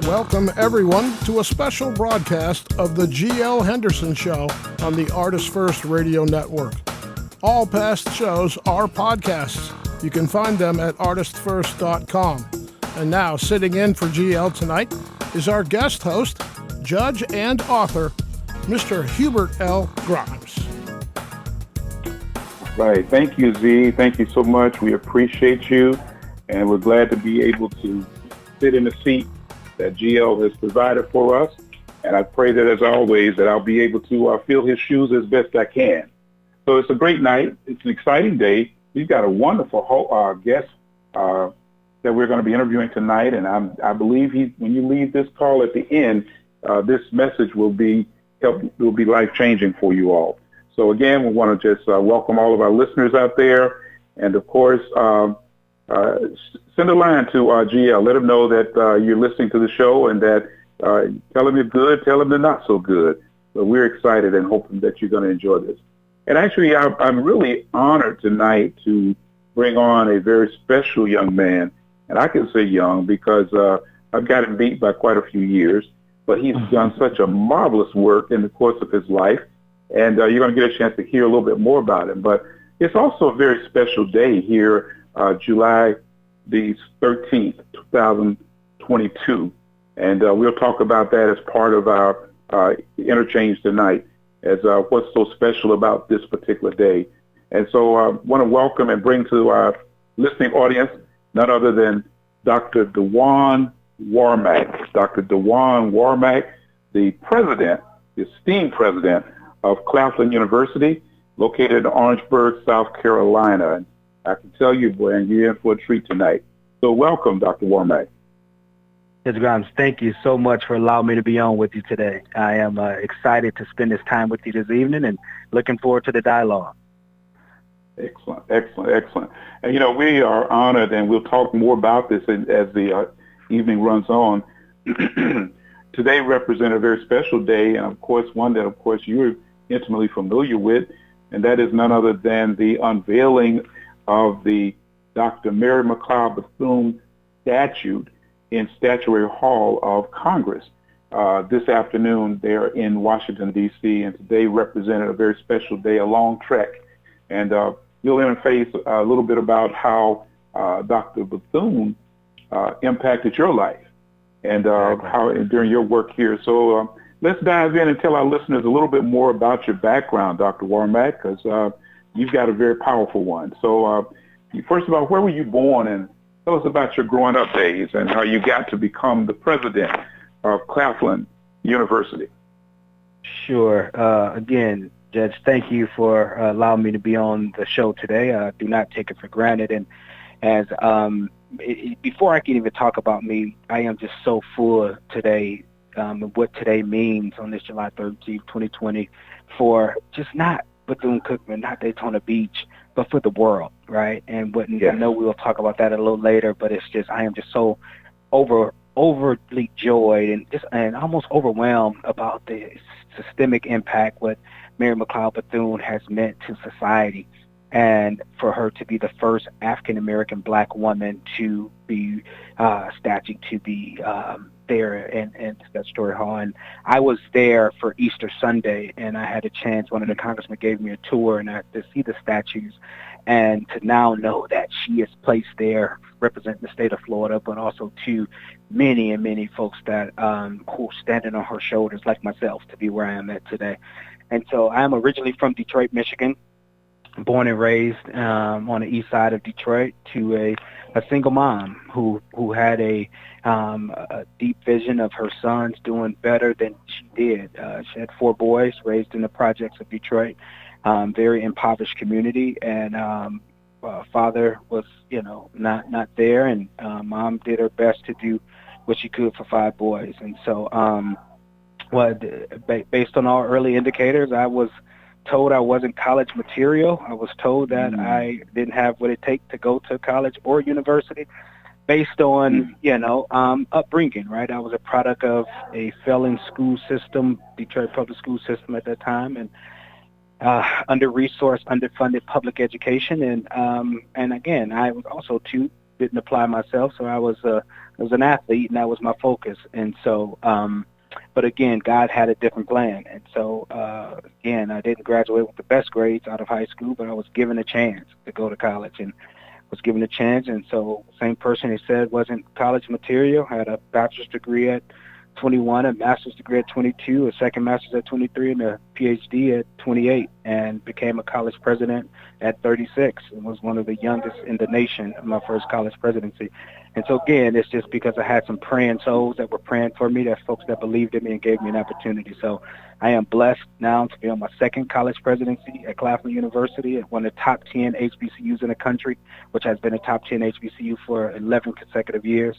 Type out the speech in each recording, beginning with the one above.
Welcome, everyone, to a special broadcast of the G.L. Henderson Show on the Artist First Radio Network. All past shows are podcasts. You can find them at artistfirst.com. And now, sitting in for G.L. tonight is our guest host, judge and author, Mr. Hubert L. Grimes. Right. Thank you, Z. Thank you so much. We appreciate you, and we're glad to be able to sit in the seat that GL has provided for us. And I pray that, as always, that I'll be able to fill his shoes as best I can. So it's a great night. It's an exciting day. We've got a wonderful guest that we're going to be interviewing tonight. And I believe when you leave this call at the end, this message will be life-changing for you all. So again, we want to just welcome all of our listeners out there. And of course, send a line to GL. Let them know that you're listening to the show, and that tell them it's good, tell them they're not so good. But we're excited and hoping that you're going to enjoy this. And actually, I'm really honored tonight to bring on a very special young man. And I can say young because I've got him beat by quite a few years. But he's done such a marvelous work in the course of his life. And you're going to get a chance to hear a little bit more about him. But it's also a very special day here, July the 13th, 2022. And we'll talk about that as part of our interchange tonight, as what's so special about this particular day. And so I want to welcome and bring to our listening audience none other than Dr. Dwaun Warmack. Dr. Dwaun Warmack, the president, the esteemed president of Claflin University, located in Orangeburg, South Carolina. And I can tell you, boy, you're in for a treat tonight. So welcome, Dr. Warmack. Judge Grimes, thank you so much for allowing me to be on with you today. I am excited to spend this time with you this evening and looking forward to the dialogue. Excellent, excellent, excellent. And, we are honored, and we'll talk more about this as the evening runs on. Today represents a very special day, and, of course, one that, of course, you're intimately familiar with, and that is none other than the unveiling of the Dr. Mary McLeod Bethune statue in Statuary Hall of Congress this afternoon there in Washington, D.C., and today represented a very special day, a long trek. And you'll interface a little bit about how Dr. Bethune impacted your life and how during your work here. So let's dive in and tell our listeners a little bit more about your background, Dr. Warmack, because you've got a very powerful one. So first of all, where were you born, and tell us about your growing up days and how you got to become the president of Claflin University. Sure. Again, Judge, thank you for allowing me to be on the show today. I do not take it for granted. And as before I can even talk about me, I am just so full today of what today means on this July 13th, 2020, for just not Bethune-Cookman, not Daytona Beach, but for the world, right? And I know we'll talk about that a little later, but it's just, I am just so overly joyed and almost overwhelmed about the systemic impact what Mary McLeod Bethune has meant to society, and for her to be the first African-American black woman to be statued to be there in Statuary Hall. And I was there for Easter Sunday, and I had a chance, one of the congressmen gave me a tour, and I had to see the statues, and to now know that she is placed there representing the state of Florida, but also to many and many folks that who are standing on her shoulders, like myself, to be where I am at today. And so I'm originally from Detroit, Michigan, born and raised on the east side of Detroit, to a single mom who had a deep vision of her sons doing better than she did. She had 4 boys raised in the projects of Detroit, very impoverished community, and father was, not there, and mom did her best to do what she could for 5 boys. And so based on all early indicators, I was told I wasn't college material. I was told that I didn't have what it takes to go to college or university based on, upbringing, right? I was a product of a failing school system, Detroit public school system at that time, and under-resourced, underfunded public education. And again, I was also, didn't apply myself, so I was was an athlete, and that was my focus. And so, but again, God had a different plan. And so, again, I didn't graduate with the best grades out of high school, but I was given a chance to go to college and was given a chance. And so same person who said wasn't college material, had a bachelor's degree at 21, a master's degree at 22, a second master's at 23, and a PhD at 28, and became a college president at 36, and was one of the youngest in the nation in my first college presidency. And so again, it's just because I had some praying souls that were praying for me, that folks that believed in me and gave me an opportunity. So I am blessed now to be on my second college presidency at Claflin University, at one of the top 10 HBCUs in the country, which has been a top 10 HBCU for 11 consecutive years.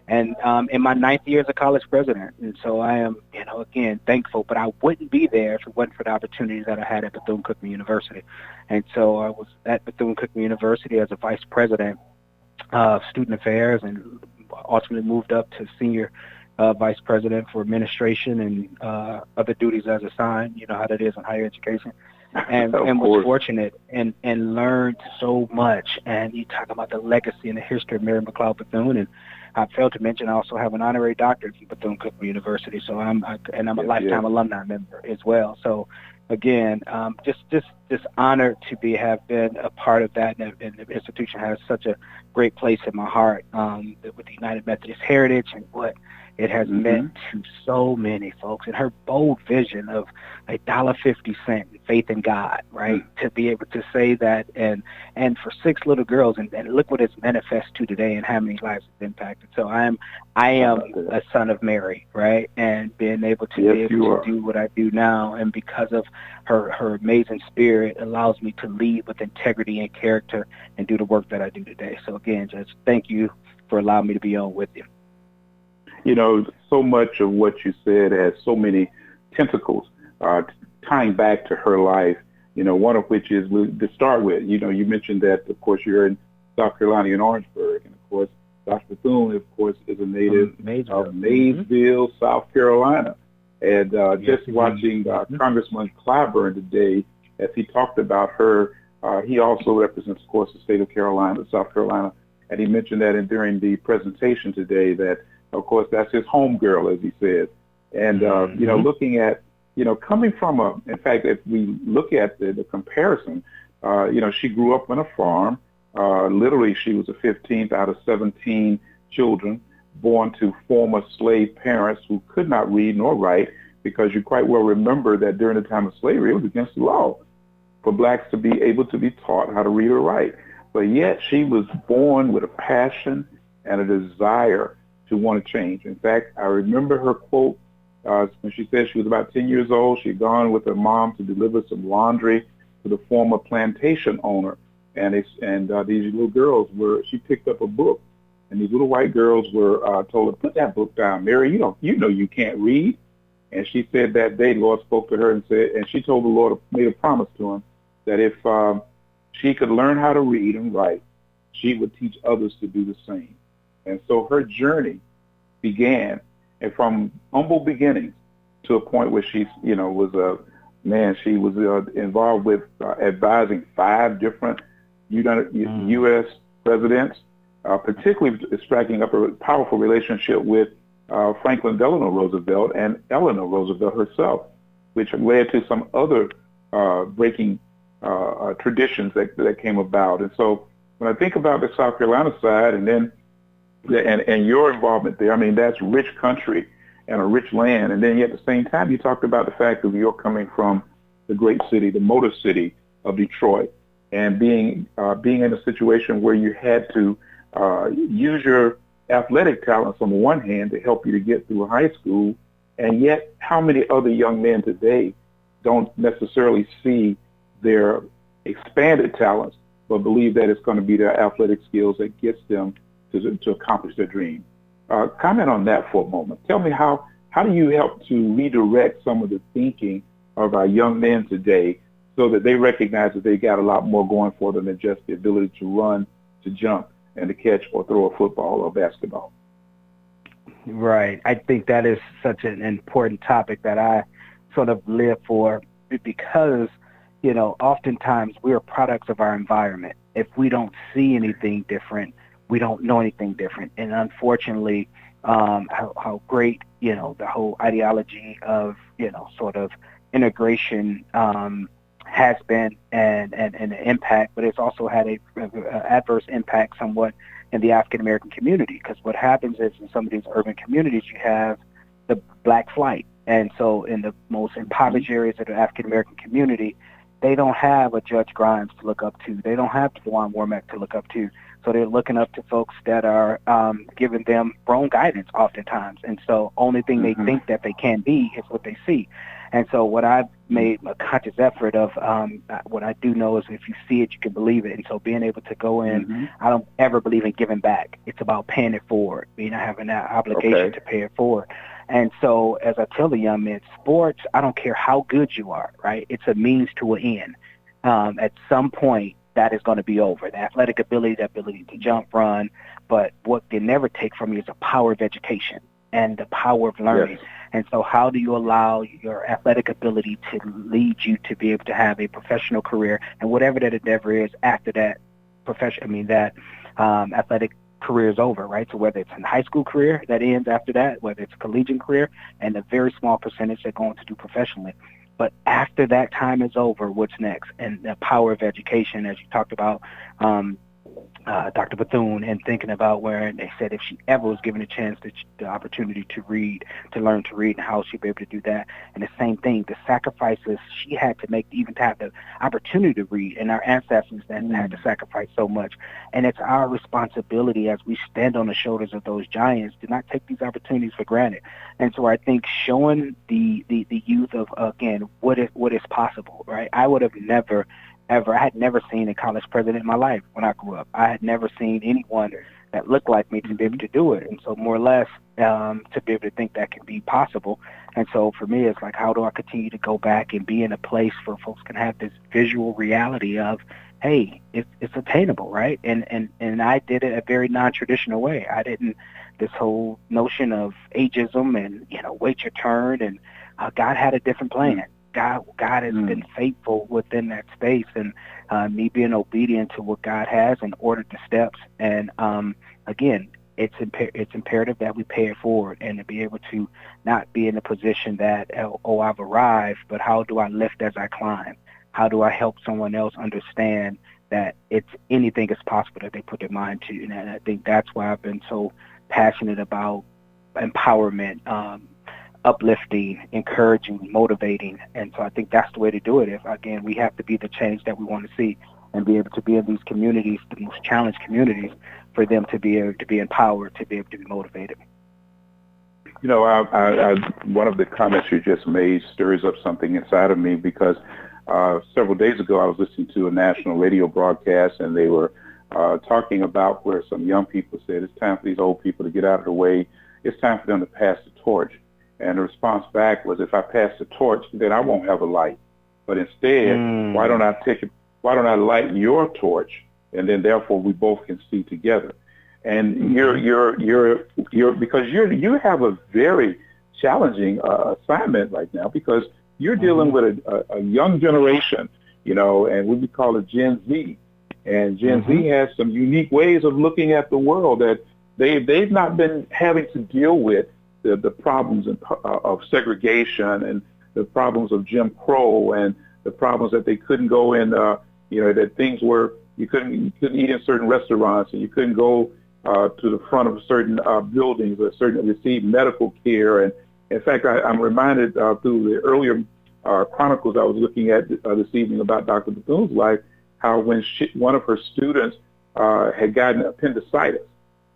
And in my 9th year as a college president. And so I am, again, thankful, but I wouldn't be there if it wasn't for the opportunities that I had at Bethune-Cookman University. And so I was at Bethune-Cookman University as a vice president of student affairs, and ultimately moved up to senior vice president for administration and other duties as assigned. You know how that is in higher education. And was fortunate and learned so much. And you talk about the legacy and the history of Mary McLeod Bethune, and I failed to mention I also have an honorary doctorate from Bethune-Cookman University, so I'm a lifetime alumni member as well. So again, just honored to have been a part of that, and the institution has such a great place in my heart with the United Methodist heritage and what it has meant to so many folks, and her bold vision of $1.50 faith in God, right? To be able to say that, and for 6 little girls, and look what it's manifest to today, and how many lives it's impacted. So I am a son of Mary, right? And being able to do what I do now, and because of her amazing spirit, allows me to lead with integrity and character and do the work that I do today. So again, Judge, thank you for allowing me to be on with you. So much of what you said has so many tentacles tying back to her life, one of which is to start with. You mentioned that, of course, you're in South Carolina, in Orangeburg, and, of course, Dr. Bethune, of course, is a native of Maysville, South Carolina. And just watching Congressman Clyburn today, as he talked about her, he also represents, of course, the state of South Carolina, and he mentioned that during the presentation today that, of course, that's his home girl, as he says. And, looking at, coming from in fact, if we look at the comparison, she grew up on a farm. Literally, she was the 15th out of 17 children born to former slave parents who could not read nor write, because you quite well remember that during the time of slavery, it was against the law for blacks to be able to be taught how to read or write. But yet she was born with a passion and a desire to want to change. In fact, I remember her quote when she said she was about 10 years old. She had gone with her mom to deliver some laundry to the former plantation owner. And these little girls she picked up a book, and these little white girls were told her, "Put that book down, Mary, you can't read." And she said that day, the Lord spoke to her and she told the Lord, made a promise to him, that if she could learn how to read and write, she would teach others to do the same. And so her journey began, and from humble beginnings to a point where she, was she was involved with advising 5 different U.S. presidents, particularly striking up a powerful relationship with Franklin Delano Roosevelt and Eleanor Roosevelt herself, which led to some other breaking traditions that came about. And so when I think about the South Carolina side, and then and your involvement there, I mean, that's rich country and a rich land. And then at the same time, you talked about the fact that you're coming from the great city, the motor city of Detroit, and being in a situation where you had to use your athletic talents on the one hand to help you to get through high school, and yet how many other young men today don't necessarily see their expanded talents, but believe that it's going to be their athletic skills that gets them to accomplish their dream. Comment on that for a moment. Tell me how do you help to redirect some of the thinking of our young men today so that they recognize that they got a lot more going for them than just the ability to run, to jump, and to catch or throw a football or basketball? Right. I think that is such an important topic that I sort of live for, because, oftentimes we're products of our environment. If we don't see anything different, we don't know anything different. And unfortunately, how great, the whole ideology of, sort of integration has been and an impact, but it's also had a adverse impact somewhat in the African American community, because what happens is in some of these urban communities you have the black flight, and so in the most impoverished areas of the African American community, they don't have a Judge Grimes to look up to. They don't have Dwaun Warmack to look up to. So they're looking up to folks that are giving them wrong guidance oftentimes. And so only thing they think that they can be is what they see. And so what I've made a conscious effort of, what I do know is if you see it, you can believe it. And so being able to go in, I don't ever believe in giving back. It's about paying it forward, having that obligation to pay it forward. And so as I tell the young men, sports, I don't care how good you are, right? It's a means to an end. At some point, that is going to be over. The athletic ability, the ability to jump, run, but what they never take from you is the power of education and the power of learning. Yes. And so how do you allow your athletic ability to lead you to be able to have a professional career and whatever that endeavor is after that athletic career is over, right? So whether it's a high school career that ends after that, whether it's a collegiate career, and a very small percentage that go on to do professionally. But after that time is over, what's next? And the power of education, as you talked about, Dr. Bethune, and thinking about where they said if she ever was given a chance, the opportunity to read, to learn to read, and how she'd be able to do that. And the same thing, the sacrifices she had to make even to have the opportunity to read, and our ancestors that had to sacrifice so much. And it's our responsibility as we stand on the shoulders of those giants to not take these opportunities for granted. And so I think showing the youth of, again, what is possible, right? I would have never I had never seen a college president in my life when I grew up. I had never seen anyone that looked like me to be able to do it. And so more or less to be able to think that can be possible. And so for me, it's like, how do I continue to go back and be in a place where folks can have this visual reality of, hey, it's attainable, right? And I did it a very non-traditional way. I didn't, this whole notion of ageism and, wait your turn, and God had a different plan. God has been faithful within that space, and me being obedient to what God has and ordered the steps. And again, it's imperative that we pay it forward and to be able to not be in a position that, I've arrived, but how do I lift as I climb? How do I help someone else understand that anything is possible that they put their mind to? And I think that's why I've been so passionate about empowerment, uplifting, encouraging, motivating. And so I think that's the way to do it. If, again, we have to be the change that we want to see and be able to be in these communities, the most challenged communities, for them to be able to be empowered, to be able to be motivated. One of the comments you just made stirs up something inside of me, because several days ago I was listening to a national radio broadcast, and they were talking about where some young people said it's time for these old people to get out of the way. It's time for them to pass the torch. And the response back was, if I pass the torch, then I won't have a light. But instead, why don't I light your torch, and then therefore we both can see together. And because you have a very challenging assignment right now, because you're dealing with a young generation, and we call it Gen Z. And Gen Z has some unique ways of looking at the world that they've not been having to deal with. The problems of segregation, and the problems of Jim Crow, and the problems that they couldn't go in, that things were, you couldn't eat in certain restaurants, and you couldn't go to the front of certain buildings or receive medical care. And in fact, I'm reminded through the earlier chronicles I was looking at this evening about Dr. Bethune's life, how when one of her students had gotten appendicitis,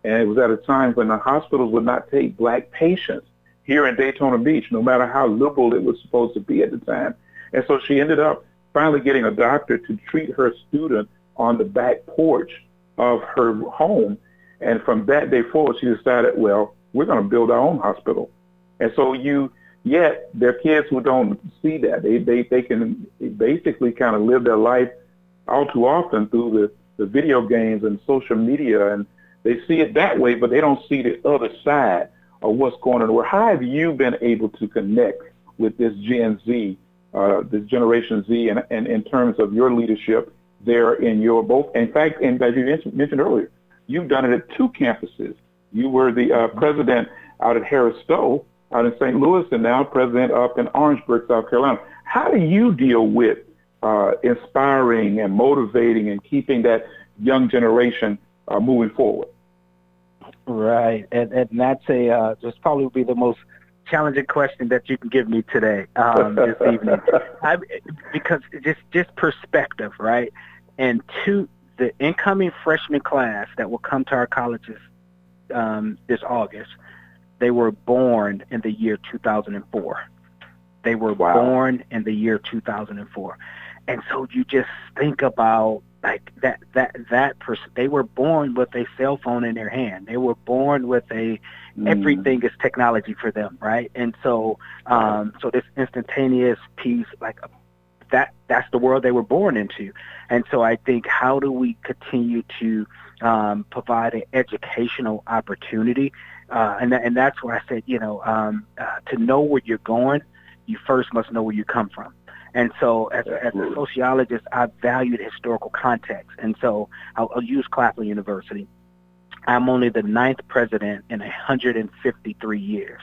and it was at a time when the hospitals would not take black patients here in Daytona Beach, no matter how liberal it was supposed to be at the time. And so she ended up finally getting a doctor to treat her student on the back porch of her home. And from that day forward, she decided, well, we're going to build our own hospital. And so yet there are kids who don't see that. They can basically kind of live their life all too often through the video games and social media, and they see it that way, but they don't see the other side of what's going on. How have you been able to connect with this Gen Z, this Generation Z, and in terms of your leadership there in your both? In fact, and as you mentioned earlier, You've done it at 2 campuses. You were the president out at Harris Stowe, out in St. Louis, and now president up in Orangeburg, South Carolina. How do you deal with inspiring and motivating and keeping that young generation moving forward? Right, and that's this probably will be the most challenging question that you can give me today, this evening, because just perspective, right? And to the incoming freshman class that will come to our colleges this August, they were born in the year 2004. They were born in the year 2004. And so you just think about like they were born with a cell phone in their hand. They were born with everything is technology for them, right? And so so this instantaneous piece, like that's the world they were born into. And so I think, how do we continue to provide an educational opportunity? And that's where I said, to know where you're going, you first must know where you come from. And so as a sociologist, I valued historical context. And so I'll use Claflin University. I'm only the 9th president in 153 years.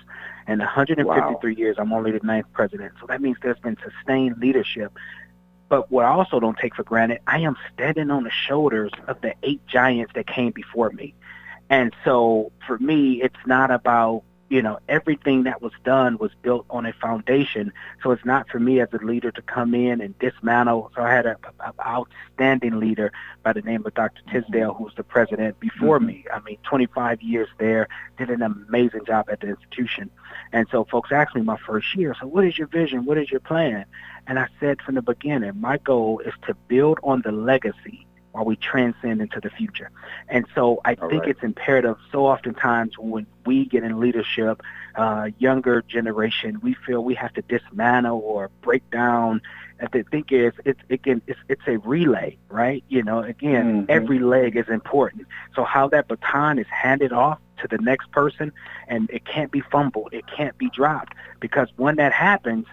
In 153 years, I'm only the 9th president. So that means there's been sustained leadership. But what I also don't take for granted, I am standing on the shoulders of the 8 giants that came before me. And so for me, it's not about, everything that was done was built on a foundation. So it's not for me as a leader to come in and dismantle. So I had an outstanding leader by the name of Dr. Tisdale, who was the president before me. 25 years there, did an amazing job at the institution. And so folks asked me my first year, so what is your vision? What is your plan? And I said from the beginning, my goal is to build on the legacy while we transcend into the future. And so I think it's imperative. So oftentimes when we get in leadership, younger generation, we feel we have to dismantle or break down. And the thing is, it's a relay, right? Every leg is important. So how that baton is handed off to the next person, and it can't be fumbled, it can't be dropped, because when that happens,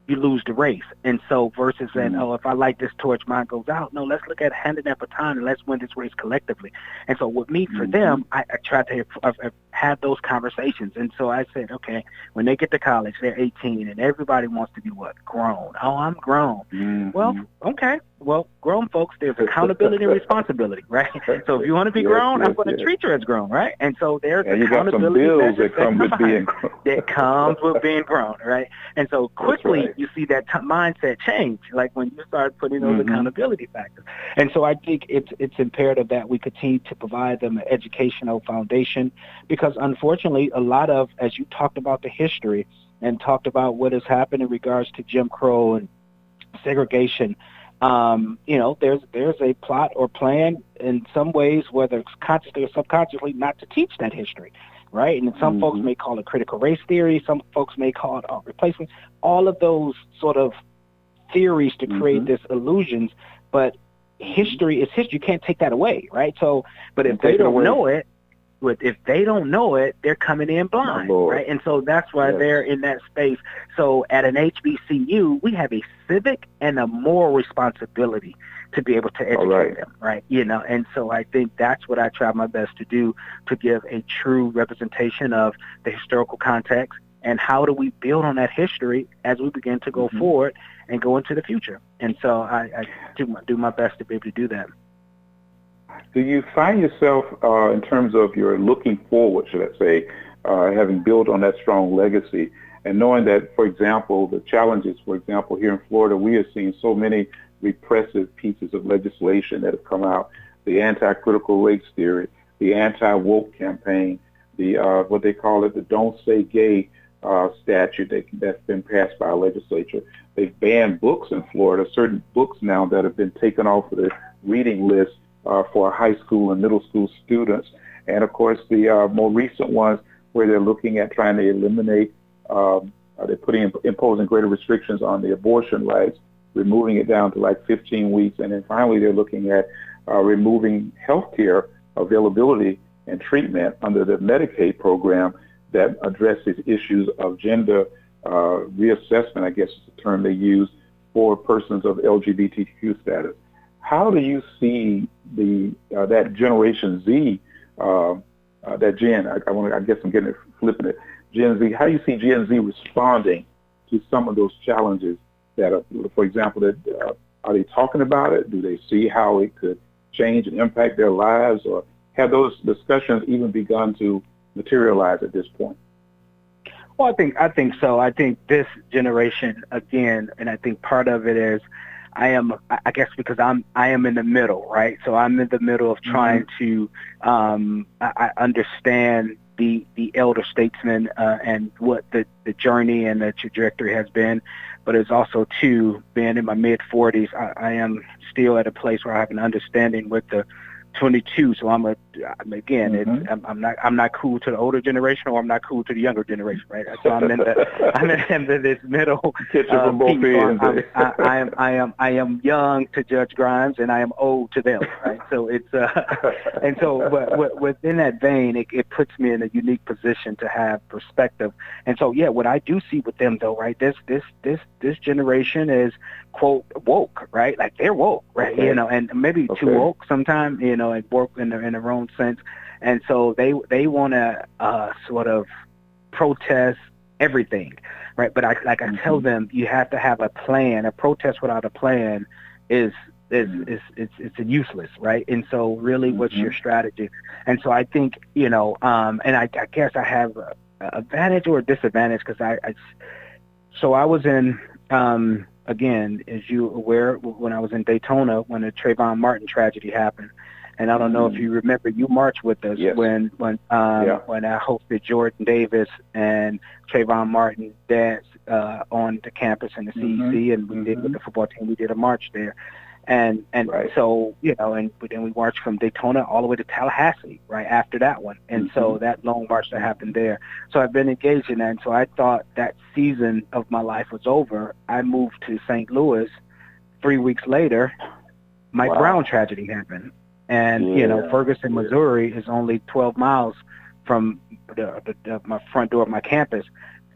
you lose the race. And so versus saying, if I light this torch, mine goes out. No, let's look at handing that baton and let's win this race collectively. And so with me, for them, I tried to have those conversations. And so I said, okay, when they get to college, they're 18 and everybody wants to be what? Grown. Oh, I'm grown. Well, okay. Well, grown folks, there's accountability and responsibility, right? So if you want to be grown, I'm going to treat you as grown, right? And so there's accountability. You got some bills that come with being grown. That comes with being grown, right? And so quickly you see that mindset change, like when you start putting those accountability factors. And so I think it's imperative that we continue to provide them an educational foundation, because unfortunately a lot of, as you talked about the history and talked about what has happened in regards to Jim Crow and segregation, there's a plot or plan in some ways, whether it's consciously or subconsciously, not to teach that history, right? And some folks may call it critical race theory. Some folks may call it replacement. All of those sort of theories to create this illusions, but history is history. You can't take that away, right? So, but if they don't know it, they're coming in blind, right? And so that's why they're in that space. So at an HBCU, we have a civic and a moral responsibility to be able to educate them, right? And so I think that's what I try my best to do, to give a true representation of the historical context and how do we build on that history as we begin to go forward and go into the future. And so I do my best to be able to do that. Do you find yourself, in terms of your looking forward, should I say, having built on that strong legacy, and knowing that, for example, the challenges, for example, here in Florida, we are seeing so many repressive pieces of legislation that have come out, the anti-critical race theory, the anti-woke campaign, the what they call it, the Don't Say Gay statute that's been passed by our legislature. They've banned books in Florida, certain books now that have been taken off of the reading list for high school and middle school students. And of course, the more recent ones where they're looking at trying to eliminate, they're imposing greater restrictions on the abortion rights, removing it down to like 15 weeks. And then finally, they're looking at removing health care availability and treatment under the Medicaid program that addresses issues of gender reassessment, I guess is the term they use, for persons of LGBTQ status. How do you see that Generation Z that Gen, I guess I'm getting it, flipping it, Gen Z, how do you see Gen Z responding to some of those challenges that are, for example, that are they talking about it? Do they see how it could change and impact their lives, or have those discussions even begun to materialize at this point? Well, I think so. I think this generation, again, and I think part of it is I guess because I am in the middle, right? So I'm in the middle of trying to I understand the elder statesmen and what the journey and the trajectory has been, but it's also too, being in my mid 40s, I am still at a place where I have an understanding with the 22, so I'm not cool to the older generation, or I'm not cool to the younger generation, right? So I'm in this middle. From both ends. I am young to Judge Grimes, and I am old to them, right? So it's and so but within that vein, it puts me in a unique position to have perspective. And so what I do see with them though, right? This generation is, quote, woke, right? Like they're woke, right? Okay. And maybe too woke sometimes, and work in their own sense. And so they want to sort of protest everything, right? But I tell them, you have to have a plan. A protest without a plan is it's useless, right? And so really, what's your strategy? And so I think, and I guess I have an advantage or a disadvantage, because I was in, again, as you aware, when I was in Daytona, when the Trayvon Martin tragedy happened. And I don't know if you remember, you marched with us when I hosted Jordan Davis and Trayvon Martin danced on the campus in the CEC, and we did with the football team. We did a march there, and so and then we marched from Daytona all the way to Tallahassee right after that one, and so that long march that happened there. So I've been engaged in that, and so I thought that season of my life was over. I moved to St. Louis. 3 weeks later, Mike Brown tragedy happened. And, Ferguson, Missouri is only 12 miles from my front door of my campus.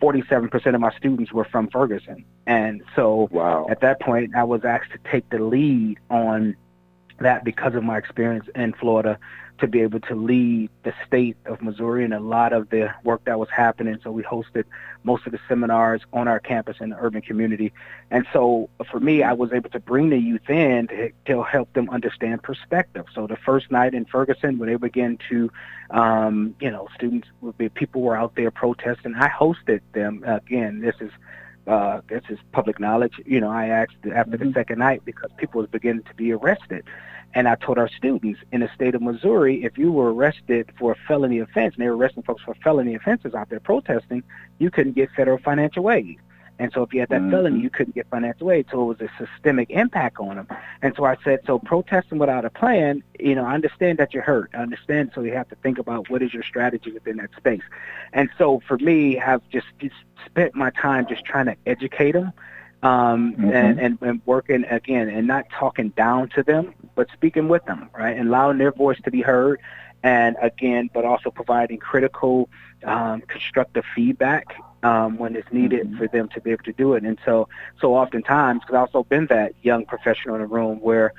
47% of my students were from Ferguson. And so at that point, I was asked to take the lead on that because of my experience in Florida, to be able to lead the state of Missouri and a lot of the work that was happening. So we hosted most of the seminars on our campus in the urban community. And so for me, I was able to bring the youth in to help them understand perspective. So the first night in Ferguson, when they began to, people were out there protesting, I hosted them. Again, this is public knowledge. I asked after the second night, because people was beginning to be arrested. And I told our students, in the state of Missouri, if you were arrested for a felony offense, and they were arresting folks for felony offenses out there protesting, you couldn't get federal financial aid. And so if you had that felony, you couldn't get financial aid. So it was a systemic impact on them. And so I said, so protesting without a plan, I understand that you're hurt. I understand. So you have to think about what is your strategy within that space. And so for me, I've just spent my time just trying to educate them. And working, again, and not talking down to them, but speaking with them, right, and allowing their voice to be heard, and again, but also providing critical, constructive feedback when it's needed for them to be able to do it. And so oftentimes, because I've also been that young professional in a room where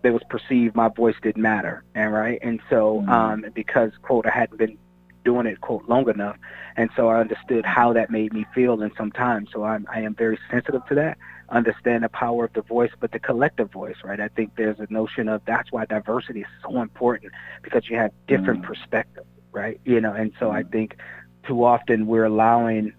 it was perceived my voice didn't matter, and so because, quote, I hadn't been doing it, quote, long enough. And so I understood how that made me feel in some time. So I am very sensitive to that, understand the power of the voice, but the collective voice, right? I think there's a notion of, that's why diversity is so important, because you have different perspectives, right? And so I think too often we're allowing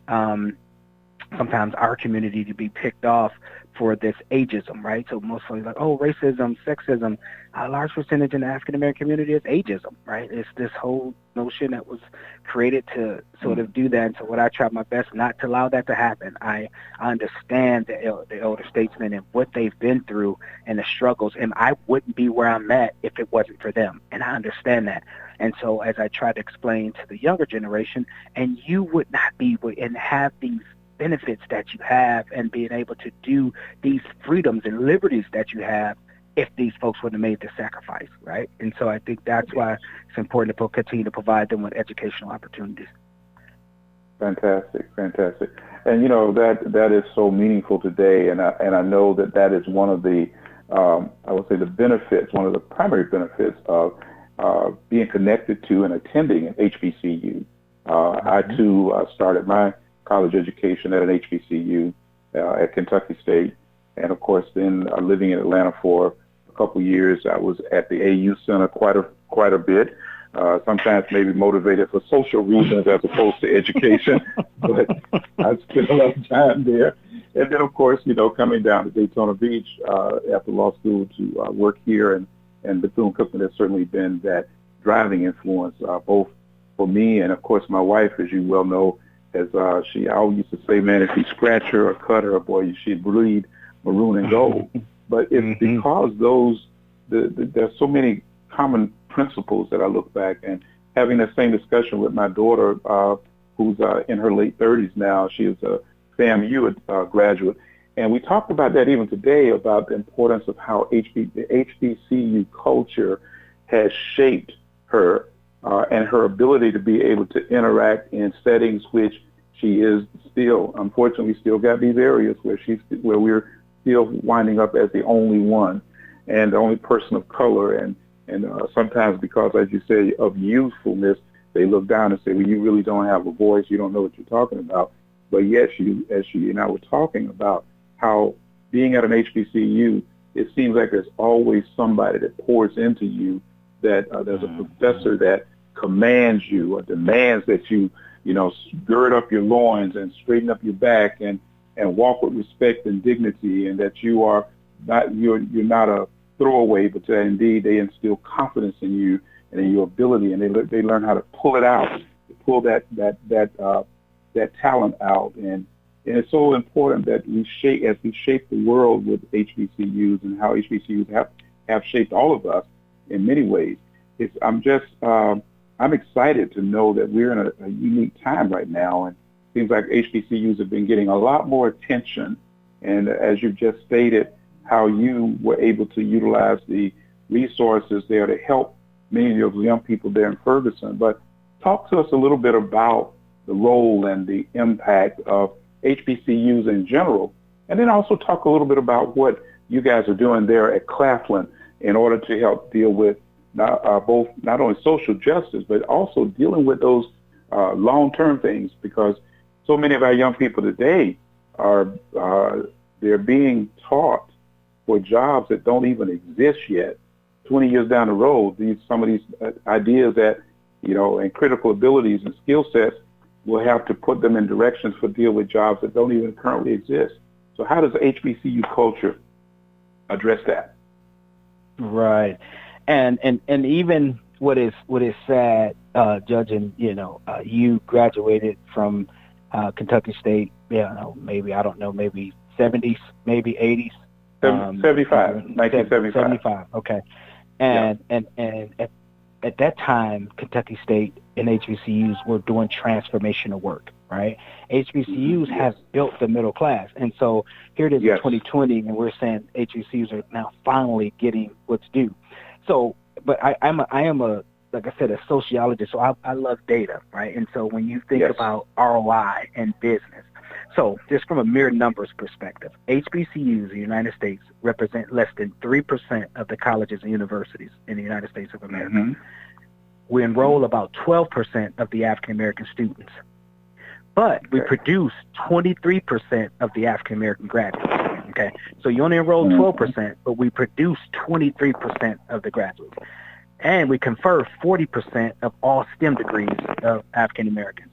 sometimes our community to be picked off for this ageism, right? So mostly like, racism, sexism, a large percentage in the African-American community is ageism, right? It's this whole notion that was created to sort of do that. And so what I try my best not to allow that to happen. I understand the elder statesmen and what they've been through and the struggles, and I wouldn't be where I'm at if it wasn't for them. And I understand that. And so as I try to explain to the younger generation, and you would not be and have these benefits that you have and being able to do these freedoms and liberties that you have if these folks wouldn't have made this sacrifice, right? And so I think that's why it's important to continue to provide them with educational opportunities. Fantastic. And that is so meaningful today, and I know that is one of the I would say the benefits, one of the primary benefits of being connected to and attending an HBCU. I, too, started my college education at an HBCU at Kentucky State. And, of course, then living in Atlanta for a couple years, I was at the AU Center quite a bit, sometimes maybe motivated for social reasons as opposed to education. But I spent a lot of time there. And then, of course, coming down to Daytona Beach after law school to work here. And Bethune-Cookman has certainly been that driving influence, both for me and, of course, my wife, as you well know, as I always used to say, man, if you scratch her or cut her, boy, she'd bleed maroon and gold. But it's because there's so many common principles that I look back and having the same discussion with my daughter, who's in her late 30s now. She is a FAMU graduate. And we talked about that even today, about the importance of how the HBCU culture has shaped her and her ability to be able to interact in settings which she is still, unfortunately, still got these areas where we're still winding up as the only one and the only person of color. And sometimes because, as you say, of youthfulness, they look down and say, well, you really don't have a voice. You don't know what you're talking about. But yes, as you and I were talking about how being at an HBCU, it seems like there's always somebody that pours into you, that there's a professor that commands you or demands that you gird up your loins and straighten up your back and walk with respect and dignity, and that you're not a throwaway, but that indeed they instill confidence in you and in your ability, and they learn how to pull it out, to pull that talent out. And it's so important that we shape the world with HBCUs and how HBCUs have shaped all of us in many ways. I'm excited to know that we're in a unique time right now, and it seems like HBCUs have been getting a lot more attention. And as you just stated, how you were able to utilize the resources there to help many of those young people there in Ferguson. But talk to us a little bit about the role and the impact of HBCUs in general, and then also talk a little bit about what you guys are doing there at Claflin in order to help deal with both not only social justice, but also dealing with those long-term things, because so many of our young people today they're being taught for jobs that don't even exist yet. 20 years down the road, some of these ideas that, and critical abilities and skill sets will have to put them in directions for deal with jobs that don't even currently exist. So how does HBCU culture address that? Right. And even what is sad, Judge, and you graduated from Kentucky State, maybe 70s, maybe 80s. 75, 1975. 75, okay. And at that time, Kentucky State and HBCUs were doing transformational work, right? HBCUs have built the middle class. And so here it is in 2020, and we're saying HBCUs are now finally getting what's due. So, but I am like I said, a sociologist, so I love data, right? And so when you think about ROI and business, so just from a mere numbers perspective, HBCUs in the United States represent less than 3% of the colleges and universities in the United States of America. Mm-hmm. We enroll about 12% of the African-American students, but we produce 23% of the African-American graduates, okay? So you only enroll 12%, but we produce 23% of the graduates. And we confer 40% of all STEM degrees of African-Americans.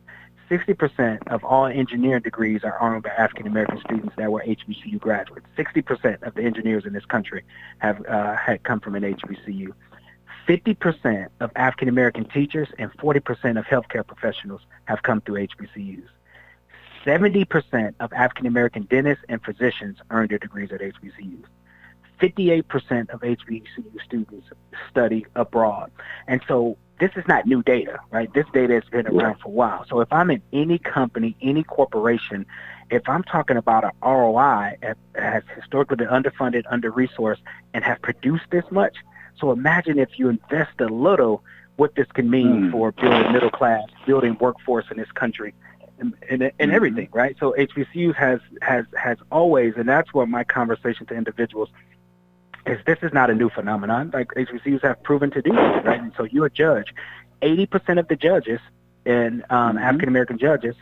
60% of all engineering degrees are earned by African-American students that were HBCU graduates. 60% of the engineers in this country had come from an HBCU. 50% of African-American teachers and 40% of healthcare professionals have come through HBCUs. 70% of African-American dentists and physicians earned their degrees at HBCUs. 58% of HBCU students study abroad. And so this is not new data, right? This data has been around for a while. So if I'm in any company, any corporation, if I'm talking about an ROI that has historically been underfunded, under-resourced, and have produced this much, so imagine if you invest a little, what this can mean for building middle class, building workforce in this country, and everything, right? So HBCUs has always, and that's what my conversation to individuals this is not a new phenomenon. Like HBCUs have proven to do this, right? And so you're a judge. 80% of the judges and African-American judges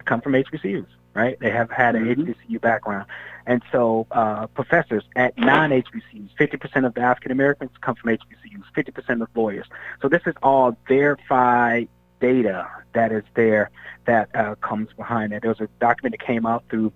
come from HBCUs, right? They have had an HBCU background. And so professors at non-HBCUs, 50% of the African-Americans come from HBCUs, 50% of lawyers. So this is all verified data that is there that comes behind it. There was a document that came out through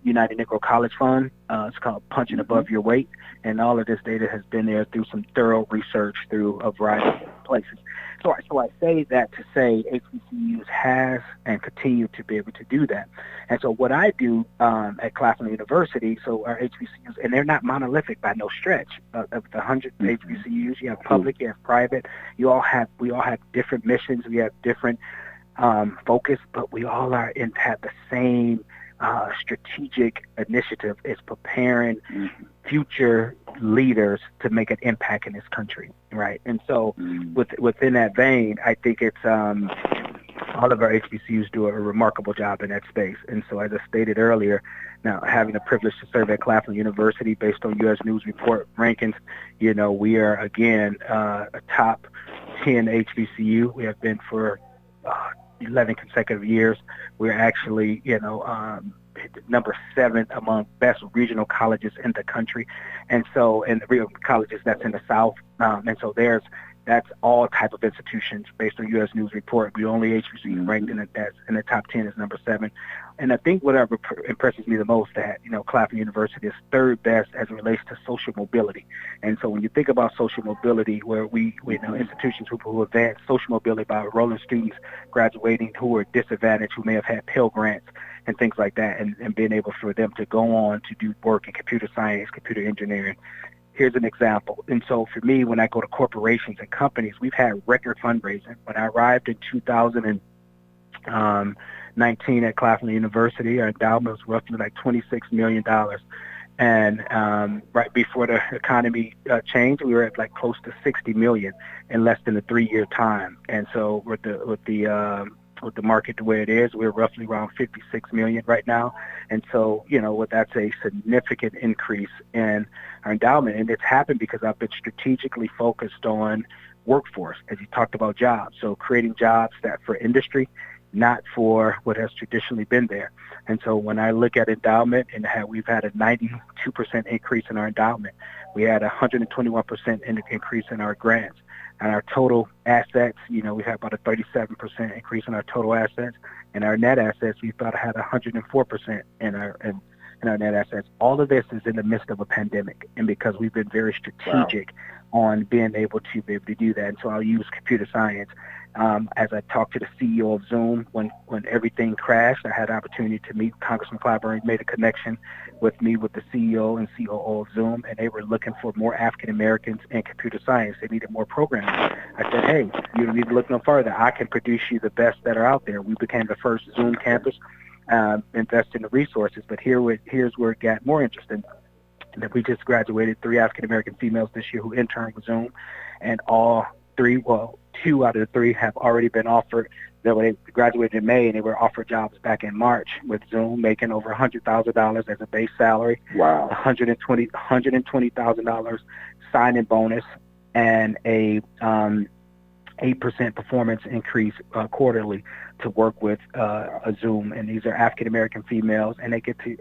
United Negro College Fund. It's called Punching Above Your Weight. And all of this data has been there through some thorough research through a variety of places. So I say that to say HBCUs has and continue to be able to do that. And so what I do at Claflin University, so our HBCUs, and they're not monolithic by no stretch. Of the 100 HBCUs, you have public, you have private. We all have different missions. We have different focus, but we all have the same strategic initiative is preparing future leaders to make an impact in this country, right? And so within that vein, I think it's all of our HBCUs do a remarkable job in that space. And so as I stated earlier, now having the privilege to serve at Claflin University based on U.S. News Report rankings, we are, again, a top 10 HBCU. We have been for 11 consecutive years. We're actually, number 7 among best regional colleges in the country. And so, and the real colleges that's in the South. And so that's all type of institutions based on U.S. News Report. We only HBCU ranked in the top 10 is number 7. And I think what impresses me the most that, Claflin University is third best as it relates to social mobility. And so when you think about social mobility, where we know institutions who advance social mobility by enrolling students graduating who are disadvantaged, who may have had Pell Grants and things like that, and being able for them to go on to do work in computer science, computer engineering. Here's an example. And so for me, when I go to corporations and companies, we've had record fundraising. When I arrived in 2019 at Claflin University, our endowment was roughly like $26 million. And right before the economy changed, we were at like close to $60 million in less than a 3-year time. And so with the market the way it is, we're roughly around $56 million right now. And so, that's a significant increase in our endowment. And it's happened because I've been strategically focused on workforce, as you talked about jobs. So creating jobs that for industry, not for what has traditionally been there. And so when I look at endowment, and we've had a 92% increase in our endowment. We had a 121% increase in our grants. And our total assets, we had about a 37% increase in our total assets. And our net assets, we thought had 104% in our net assets. All of this is in the midst of a pandemic, and because we've been very strategic on being able to do that. And so I'll use computer science. As I talked to the CEO of Zoom, when everything crashed, I had the opportunity to meet Congressman Clyburn, made a connection with me with the CEO and COO of Zoom, and they were looking for more African Americans in computer science. They needed more programming. I said, hey, you don't need to look no further. I can produce you the best that are out there. We became the first Zoom campus, invest in the resources, but here's where it got more interesting. That we just graduated 3 African American females this year who interned with Zoom, and all 2 out of the 3 have already been offered. They graduated in May, and they were offered jobs back in March with Zoom, making over $100,000 as a base salary. Wow. $120,000 sign-in bonus, and a 8% performance increase quarterly to work with a Zoom. And these are African American females, and they get to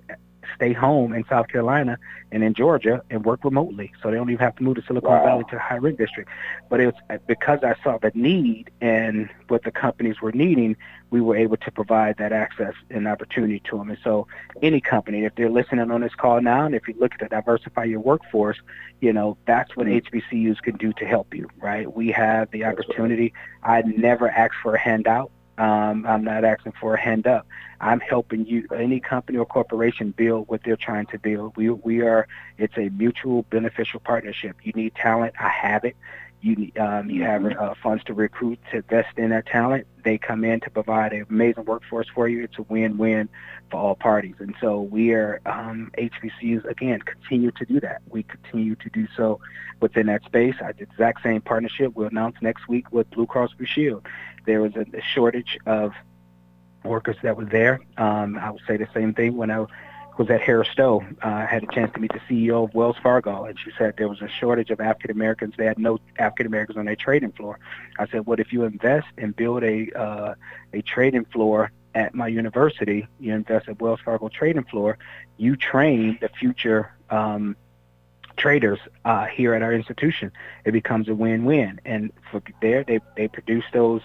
stay home in South Carolina and in Georgia and work remotely. So they don't even have to move to Silicon Valley to a high-rent district. But it was because I saw the need and what the companies were needing, we were able to provide that access and opportunity to them. And so any company, if they're listening on this call now, and if you look to diversify your workforce, that's what HBCUs can do to help you, right? We have the opportunity. I never ask for a handout. I'm not asking for a hand up. I'm helping you, any company or corporation, build what they're trying to build. It's a mutual beneficial partnership. You need talent. I have it. You have funds to recruit, to invest in that talent. They come in to provide an amazing workforce for you. It's a win-win for all parties. And so we are, HBCUs, again, continue to do that. We continue to do so within that space. The exact same partnership we'll announce next week with Blue Cross Blue Shield. There was a shortage of workers that was there. I would say the same thing when was at Harris Stowe. I had a chance to meet the CEO of Wells Fargo, and she said there was a shortage of African Americans. They had no African Americans on their trading floor. I said, what if you invest and build a trading floor at my university? You invest at Wells Fargo trading floor. You train the future traders here at our institution. It becomes a win-win. And for there, they produce build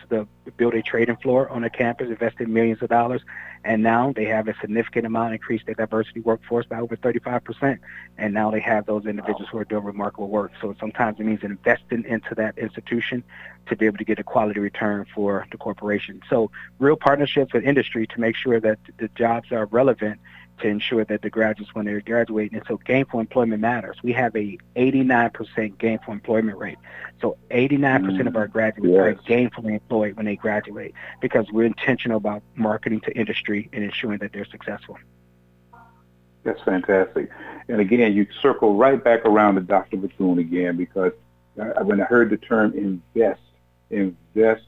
a trading floor on a campus, invested millions of dollars, and now they have a significant amount, increased their diversity workforce by over 35%. And now they have those individuals who are doing remarkable work. So sometimes it means investing into that institution to be able to get a quality return for the corporation. So real partnerships with industry to make sure that the jobs are relevant, to ensure that the graduates, when they're graduating, and so gainful employment matters. We have a 89% gainful employment rate. So 89% of our graduates are gainfully employed when they graduate, because we're intentional about marketing to industry and ensuring that they're successful. That's fantastic. And again, you circle right back around to Dr. Bethune again, because when I heard the term invest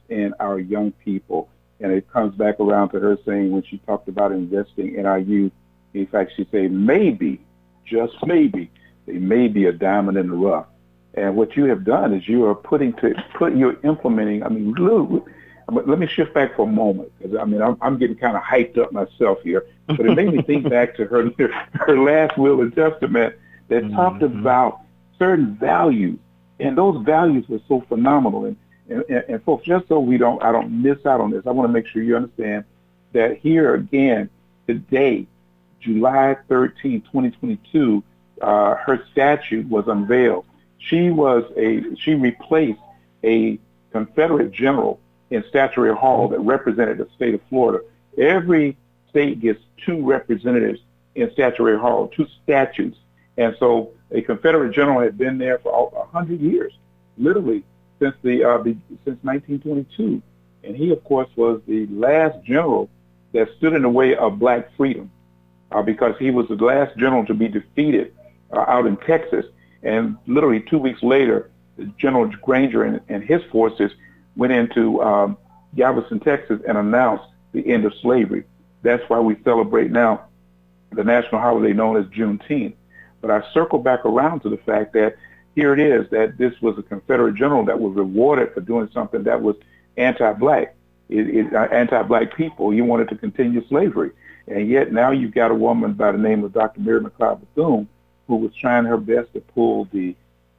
in our young people, and it comes back around to her saying when she talked about investing in our youth, in fact, she said maybe, just maybe, they may be a diamond in the rough. And what you have done is you are you're implementing. I mean, let me shift back for a moment, because I mean I'm getting kind of hyped up myself here. But it made me think back to her last will and testament that talked about certain values, and those values were so phenomenal. And folks, just so I don't miss out on this, I want to make sure you understand that here again today, July 13, 2022, her statue was unveiled. She replaced a Confederate general in Statuary Hall that represented the state of Florida. Every state gets 2 representatives in Statuary Hall, 2 statues. And so a Confederate general had been there for 100 years, literally since 1922. And he, of course, was the last general that stood in the way of black freedom, because he was the last general to be defeated out in Texas. And literally 2 weeks later, General Granger and his forces went into Galveston, Texas, and announced the end of slavery. That's why we celebrate now the national holiday known as Juneteenth. But I circle back around to the fact that here it is, that this was a Confederate general that was rewarded for doing something that was anti-black, anti-black people. He wanted to continue slavery. And yet now you've got a woman by the name of Dr. Mary McLeod Bethune, who was trying her best to pull the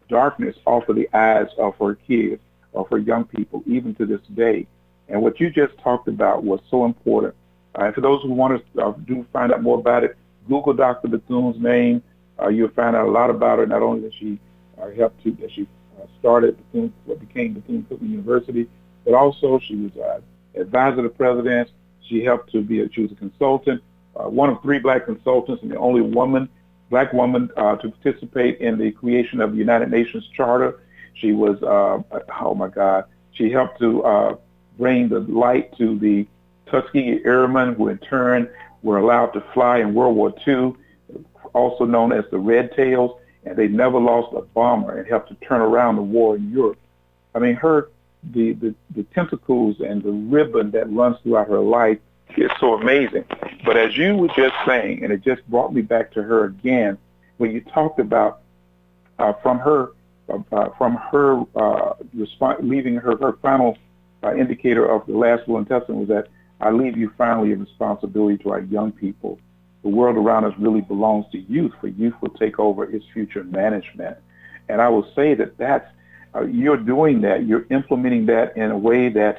darkness off of the eyes of her kids, of her young people, even to this day. And what you just talked about was so important. And for those who want to find out more about it, Google Dr. Bethune's name. You'll find out a lot about her. Not only that she started Bethune, what became Bethune University, but also she was advisor to the president. She helped she was a consultant, one of 3 black consultants and the only black woman to participate in the creation of the United Nations Charter. She was, she helped to bring the light to the Tuskegee Airmen, who in turn were allowed to fly in World War II, also known as the Red Tails, and they never lost a bomber, and helped to turn around the war in Europe. I mean, the tentacles and the ribbon that runs throughout her life is so amazing. But as you were just saying, and it just brought me back to her again, when you talked about from her leaving her final indicator of the last will and testament was that I leave you finally a responsibility to our young people. The world around us really belongs to youth, for youth will take over its future management. And I will say that's you're doing that. You're implementing that in a way that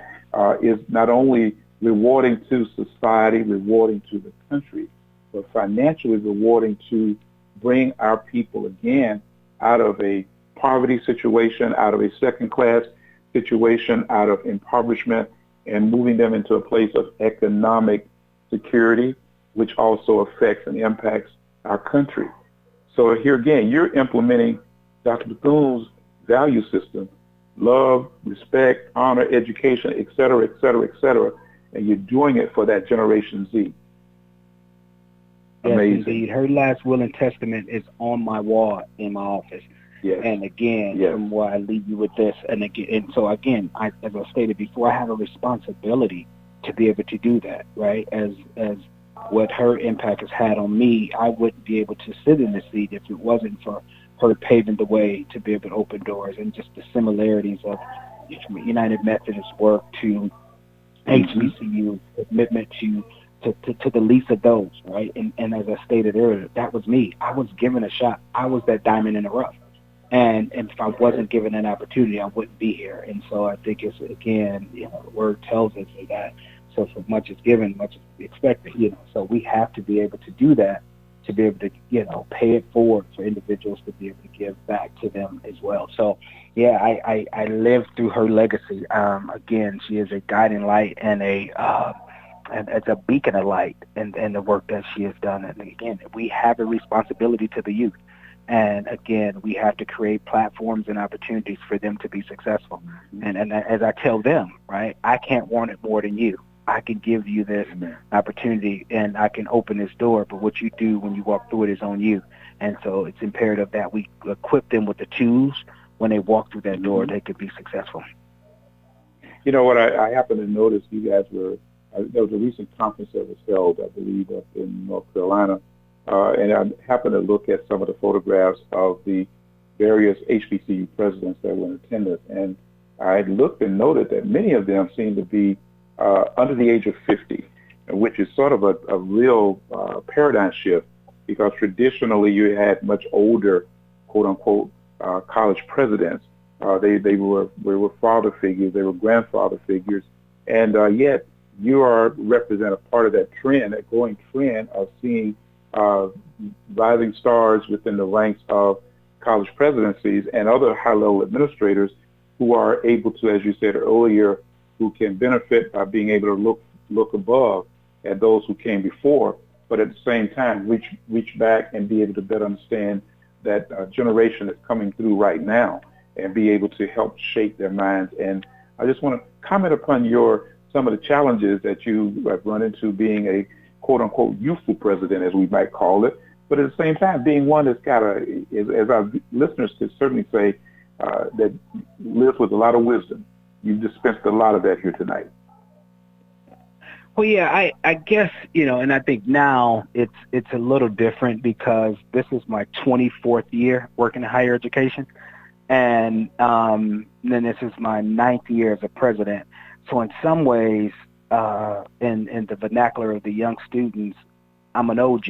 is not only rewarding to society, rewarding to the country, but financially rewarding to bring our people again out of a poverty situation, out of a second-class situation, out of impoverishment, and moving them into a place of economic security, which also affects and impacts our country. So here again, you're implementing Dr. Bethune's value system: love, respect, honor, education, et cetera, et cetera, et cetera. And you're doing it for that Generation Z. Amazing. Yes, indeed. Her last will and testament is on my wall in my office. Yes. And again, from where I leave you with this, and so again, as I stated before, I have a responsibility to be able to do that, right? As what her impact has had on me, I wouldn't be able to sit in the seat if it wasn't for her paving the way to be able to open doors, and just the similarities of United Methodist work to HBCU commitment to the least of those, right? And as I stated earlier, that was me. I was given a shot. I was that diamond in the rough. And if I wasn't given an opportunity, I wouldn't be here. And so I think it's, again, the word tells us that, so for much is given, much is expected, So we have to be able to do that, to be able to, pay it forward for individuals to be able to give back to them as well. So, yeah, I lived through her legacy. Again, she is a guiding light and and it's a beacon of light in the work that she has done. And again, we have a responsibility to the youth. And again, we have to create platforms and opportunities for them to be successful. And as I tell them, right, I can't want it more than you. I can give you this opportunity and I can open this door, but what you do when you walk through it is on you. And so it's imperative that we equip them with the tools when they walk through that door, they could be successful. You know what, I happen to notice you guys there was a recent conference that was held, I believe, up in North Carolina, and I happened to look at some of the photographs of the various HBCU presidents that were in attendance, and I looked and noted that many of them seemed to be under the age of 50, which is sort of a real paradigm shift, because traditionally you had much older, quote-unquote, college presidents. They were father figures, they were grandfather figures, and yet you represent a part of that trend, that growing trend of seeing rising stars within the ranks of college presidencies and other high-level administrators who are able to, as you said earlier, who can benefit by being able to look above at those who came before, but at the same time reach back and be able to better understand that generation that's coming through right now and be able to help shape their minds. And I just want to comment upon some of the challenges that you have run into being a quote-unquote youthful president, as we might call it, but at the same time being one that's got as our listeners could certainly say, that lives with a lot of wisdom. You've dispensed a lot of that here tonight. Well, yeah, I guess, and I think now it's a little different because this is my 24th year working in higher education, and then this is my 9th year as a president. So in some ways, in the vernacular of the young students, I'm an OG,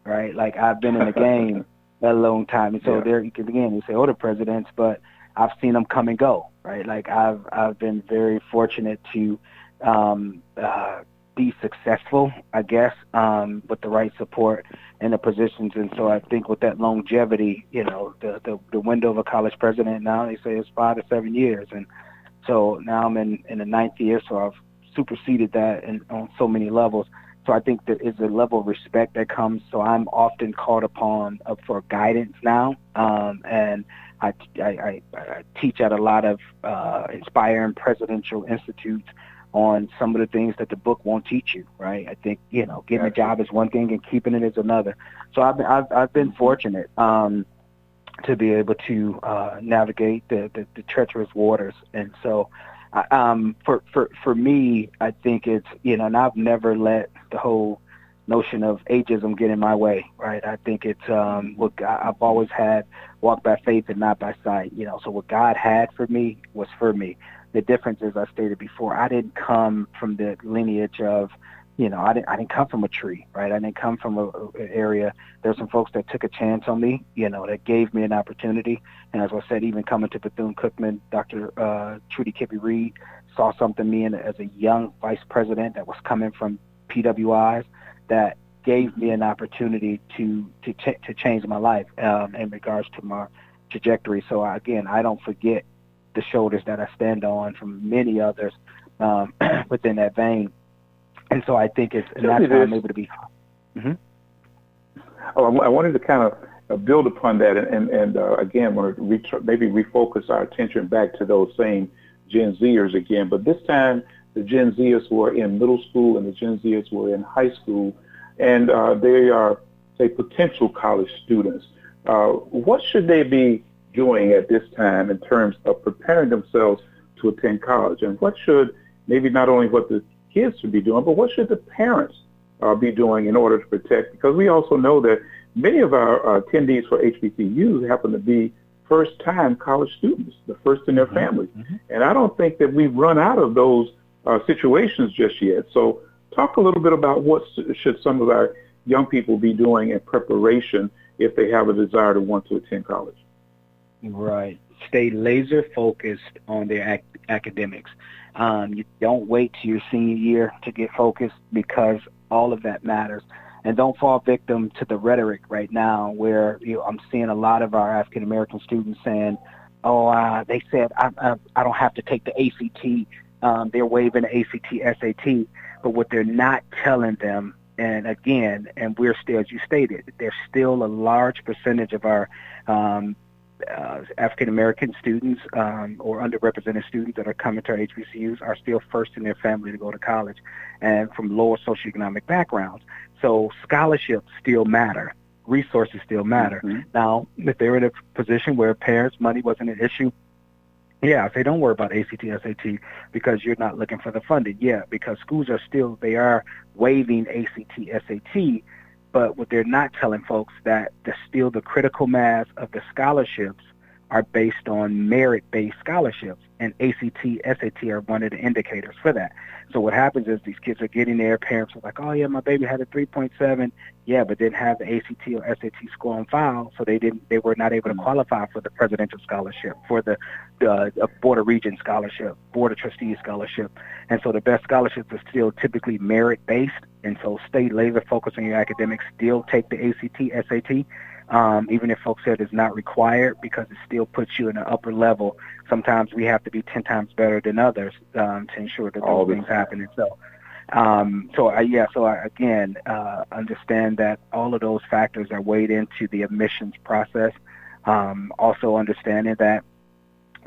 right? Like I've been in the game a long time, and so there, again, you say older presidents, but I've seen them come and go, right? Like I've been very fortunate to be successful, I guess, with the right support and the positions. And so I think with that longevity, the window of a college president now, they say it's 5 to 7 years. And so now I'm in the 9th year, so I've superseded that on so many levels. So I think there is a level of respect that comes. So I'm often called upon for guidance now, and I teach at a lot of inspiring presidential institutes on some of the things that the book won't teach you, right? I think, getting a job is one thing and keeping it is another. So I've been fortunate to be able to navigate the treacherous waters. And so for me, I think it's, and I've never let the whole notion of ageism get in my way, right? I think it's I've always had walk by faith and not by sight, so what God had for me was for me. The difference is, I stated before, I didn't come from the lineage of, I didn't come from a tree, right? I didn't come from an area. There's some folks that took a chance on me, that gave me an opportunity. And as I said, even coming to Bethune-Cookman, Dr. Trudy Kippy-Reed saw something in me as a young vice president that was coming from PWIs that gave me an opportunity to change my life in regards to my trajectory. So again, I don't forget the shoulders that I stand on from many others within that vein. And so I think that's why I'm able to be. Mm-hmm. Oh, I wanted to kind of build upon that and again, want to maybe refocus our attention back to those same Gen Zers again. But this time, the Gen Zers were in middle school and the Gen Zers were in high school, and they are, say, potential college students. What should they be doing at this time in terms of preparing themselves to attend college? And what should, maybe not only what the kids should be doing, but what should the parents be doing in order to protect? Because we also know that many of our attendees for HBCUs happen to be first-time college students, the first in their families. And I don't think that we've run out of those situations just yet. So talk a little bit about what should some of our young people be doing in preparation if they have a desire to want to attend college. Right. Stay laser focused on their academics. You don't wait till your senior year to get focused, because all of that matters. And don't fall victim to the rhetoric right now where I'm seeing a lot of our African American students saying, they said I don't have to take the ACT. They're waiving the ACT, SAT. But what they're not telling them, and again, and we're still, as you stated, there's still a large percentage of our African American students or underrepresented students that are coming to our HBCUs are still first in their family to go to college, and from lower socioeconomic backgrounds. So scholarships still matter. Resources still matter. Now, if they're in a position where parents' money wasn't an issue, I say don't worry about ACT, SAT because you're not looking for the funding. Yeah, because schools they are waiving ACT, SAT, but what they're not telling folks that still the critical mass of the scholarships are based on merit-based scholarships, and ACT, SAT are one of the indicators for that. So what happens is these kids are getting there, parents are like, oh yeah, my baby had a 3.7, but didn't have the ACT or SAT score on file, so they were not able to qualify for the presidential scholarship, for the Board of Regents scholarship, Board of Trustees scholarship. And so the best scholarships are still typically merit-based, and so stay laser focused on your academics, still take the ACT, SAT, even if folks said it's not required, because it still puts you in an upper level. Sometimes we have to be 10 times better than others to ensure that those things happen. And so, understand that all of those factors are weighed into the admissions process. Also understanding that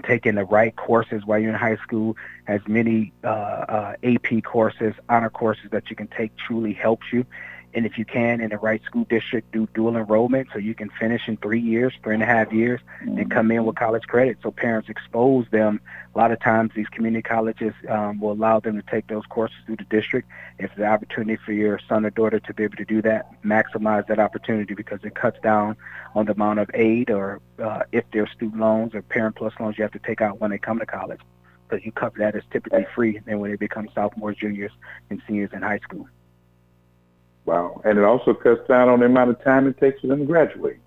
taking the right courses while you're in high school, as many AP courses, honor courses that you can take truly helps you. And if you can, in the right school district, do dual enrollment so you can finish in 3 years, 3.5 years, and come in with college credit. So parents expose them. A lot of times these community colleges will allow them to take those courses through the district. If the opportunity for your son or daughter to be able to do that, maximize that opportunity, because it cuts down on the amount of aid or if there's student loans or parent plus loans you have to take out when they come to college. Because you cover that as typically free and when they become sophomores, juniors, and seniors in high school. Wow. And it also cuts down on the amount of time it takes for them to graduate.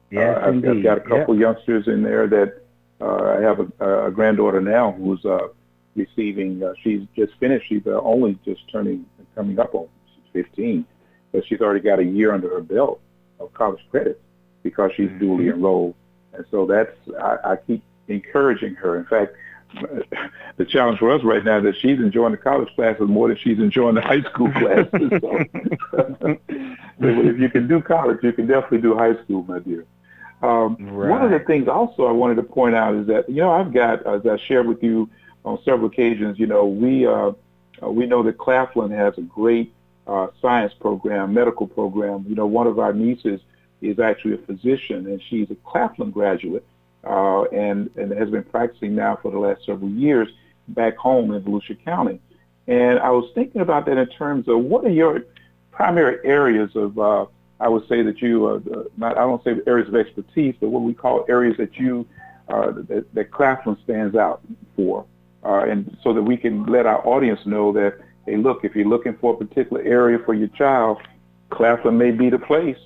Yes, indeed. I've got a couple youngsters in there that I have a granddaughter now who's receiving, she's just finished. She's only just coming up on 15, but she's already got a year under her belt of college credits because she's dually enrolled. And so I keep encouraging her. In fact, the challenge for us right now is that she's enjoying the college classes more than she's enjoying the high school classes. So, if you can do college, you can definitely do high school, my dear. One of the things also I wanted to point out is that, I've got, as I shared with you on several occasions, we know that Claflin has a great science program, medical program. One of our nieces is actually a physician, and she's a Claflin graduate. And has been practicing now for the last several years back home in Volusia County. And I was thinking about that in terms of what are your primary areas of, I would say that you, I don't say areas of expertise, but what we call areas that you, that Claflin stands out for. And so that we can let our audience know that, hey, look, if you're looking for a particular area for your child, Claflin may be the place.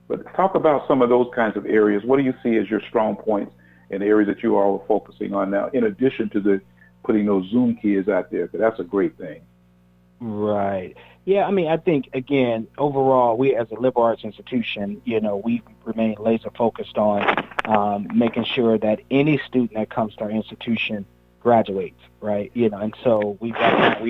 But talk about some of those kinds of areas. What do you see as your strong points in the areas that you all are focusing on now, in addition to putting those Zoom kids out there? Because that's a great thing. Right. Yeah, I think, again, overall, we as a liberal arts institution, we remain laser focused on making sure that any student that comes to our institution graduates, right? And so we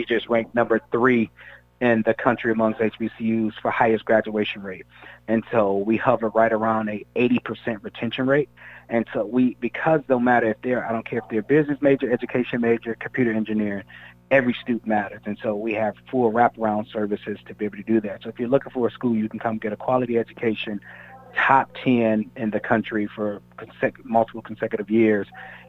just ranked number 3 in the country amongst HBCUs for highest graduation rate. And so we hover right around a 80% retention rate. And so because no matter I don't care if they're business major, education major, computer engineering, every student matters. And so we have full wraparound services to be able to do that. So if you're looking for a school, you can come get a quality education, top 10 in the country for multiple consecutive years,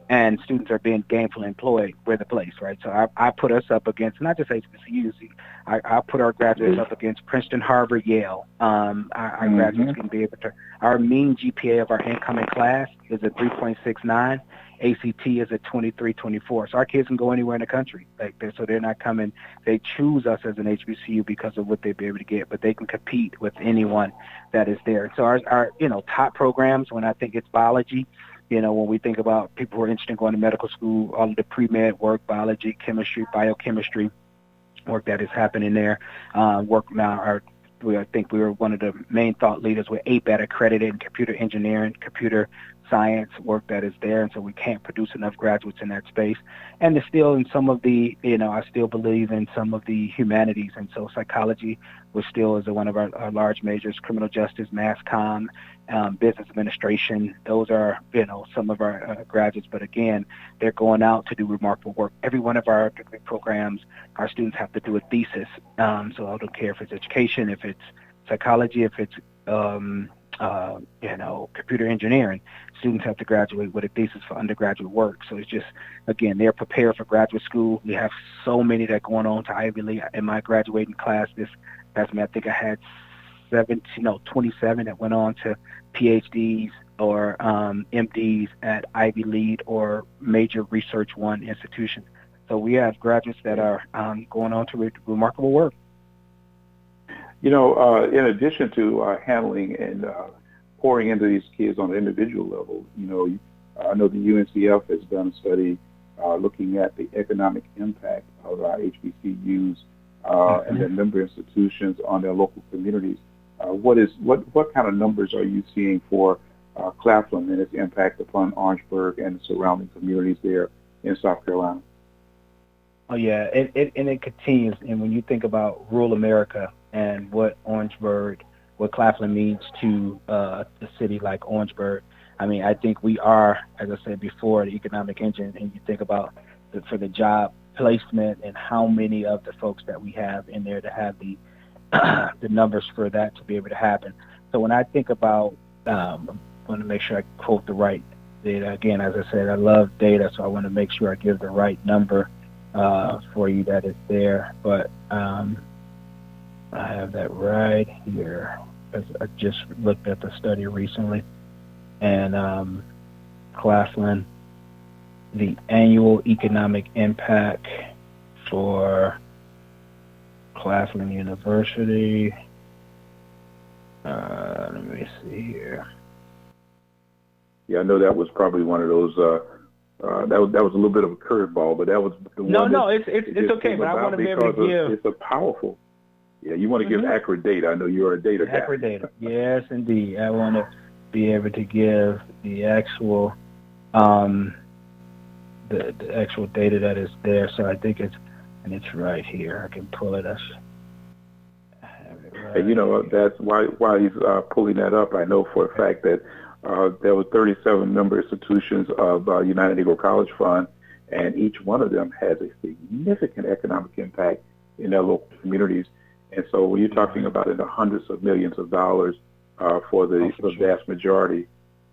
and students are being gainfully employed, we're the place, right? So I put us up against not just HBCUs. I put our graduates up against Princeton, Harvard, Yale. Our graduates can be able to. Our mean GPA of our incoming class is a 3.69. ACT is at 23-24. So our kids can go anywhere in the country. So they're not coming. They choose us as an HBCU because of what they'd be able to get, but they can compete with anyone that is there. So our top programs, when I think it's biology, when we think about people who are interested in going to medical school, all of the pre-med work, biology, chemistry, biochemistry work that is happening there, work now I think we were one of the main thought leaders with ABET accredited in computer engineering, computer science work that is there, and so we can't produce enough graduates in that space. And there's still in some of the, I still believe in some of the humanities, and so psychology was still is one of our large majors, criminal justice, mass comm, business administration. Those are, some of our graduates, but again, they're going out to do remarkable work. Every one of our degree programs, our students have to do a thesis. So I don't care if it's education, if it's psychology, if it's computer engineering. Students have to graduate with a thesis for undergraduate work. So it's just, again, they're prepared for graduate school. We have so many that are going on to Ivy League. In my graduating class this past semester, I think I had 27 that went on to PhDs or MDs at Ivy League or major Research One institutions. So we have graduates that are going on to remarkable work. In addition to handling and pouring into these kids on an individual level, I know the UNCF has done a study looking at the economic impact of our HBCUs and their member institutions on their local communities. What kind of numbers are you seeing for Claflin and its impact upon Orangeburg and the surrounding communities there in South Carolina? Oh yeah, it continues. And when you think about rural America and what Claflin means to a city like Orangeburg, I think we are, as I said before, the economic engine. And you think about for the job placement and how many of the folks that we have in there to have the numbers for that to be able to happen. So when I think about, I want to make sure I quote the right data. Again, as I said, I love data, so I want to make sure I give the right number for you that is there. But I have that right here. I just looked at the study recently, and Claflin, the annual economic impact for Claflin University. Let me see here. Yeah, I know that was probably one of those. That was a little bit of a curveball, but that was the one. No, it's okay. But I want to be able to give. It's a powerful. Yeah, you want to give accurate data. I know you're a data guy. Accurate data. Yes, indeed. I want to be able to give the actual, the actual data that is there. So I think it's right here. I can pull it up. And that's why he's pulling that up. I know for a fact that there were 37 member institutions of United Negro College Fund, and each one of them has a significant economic impact in their local communities. And so when you're talking about in the hundreds of millions of dollars for the vast majority,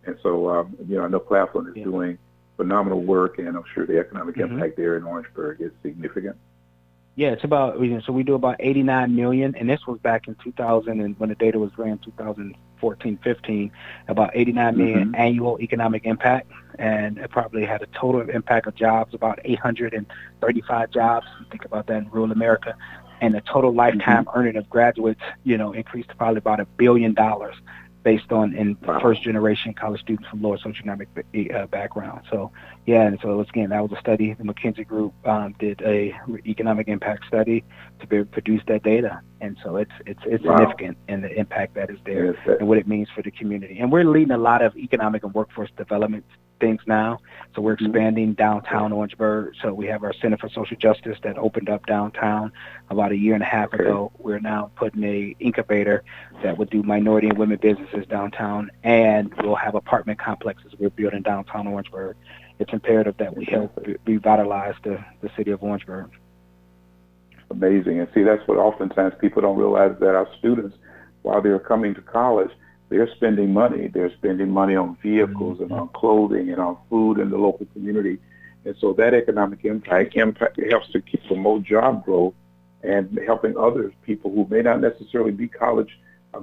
and so I know Claflin is doing phenomenal work, and I'm sure the economic impact there in Orangeburg is significant. Yeah, it's about, so we do about 89 million, and this was back in 2000, and when the data was ran 2014-15, about 89 million annual economic impact, and it probably had a total impact of jobs, about 835 jobs. Think about that in rural America. And the total lifetime earning of graduates, increased to probably about $1 billion based on first generation college students from lower socioeconomic background. So, and so again, that was a study. The McKinsey Group did a economic impact study to produce that data. And so it's significant in the impact that is there and what it means for the community. And we're leading a lot of economic and workforce development things now. So we're expanding downtown Orangeburg. So we have our Center for Social Justice that opened up downtown about a year and a half ago. We're now putting a incubator that would do minority and women businesses downtown, and we'll have apartment complexes we're building downtown Orangeburg. It's imperative that we help revitalize the city of Orangeburg. Amazing. And see, that's what oftentimes people don't realize, that our students, while they're coming to college, they're spending money. They're spending money on vehicles and on clothing and on food in the local community. And so that economic impact helps to promote job growth and helping other people who may not necessarily be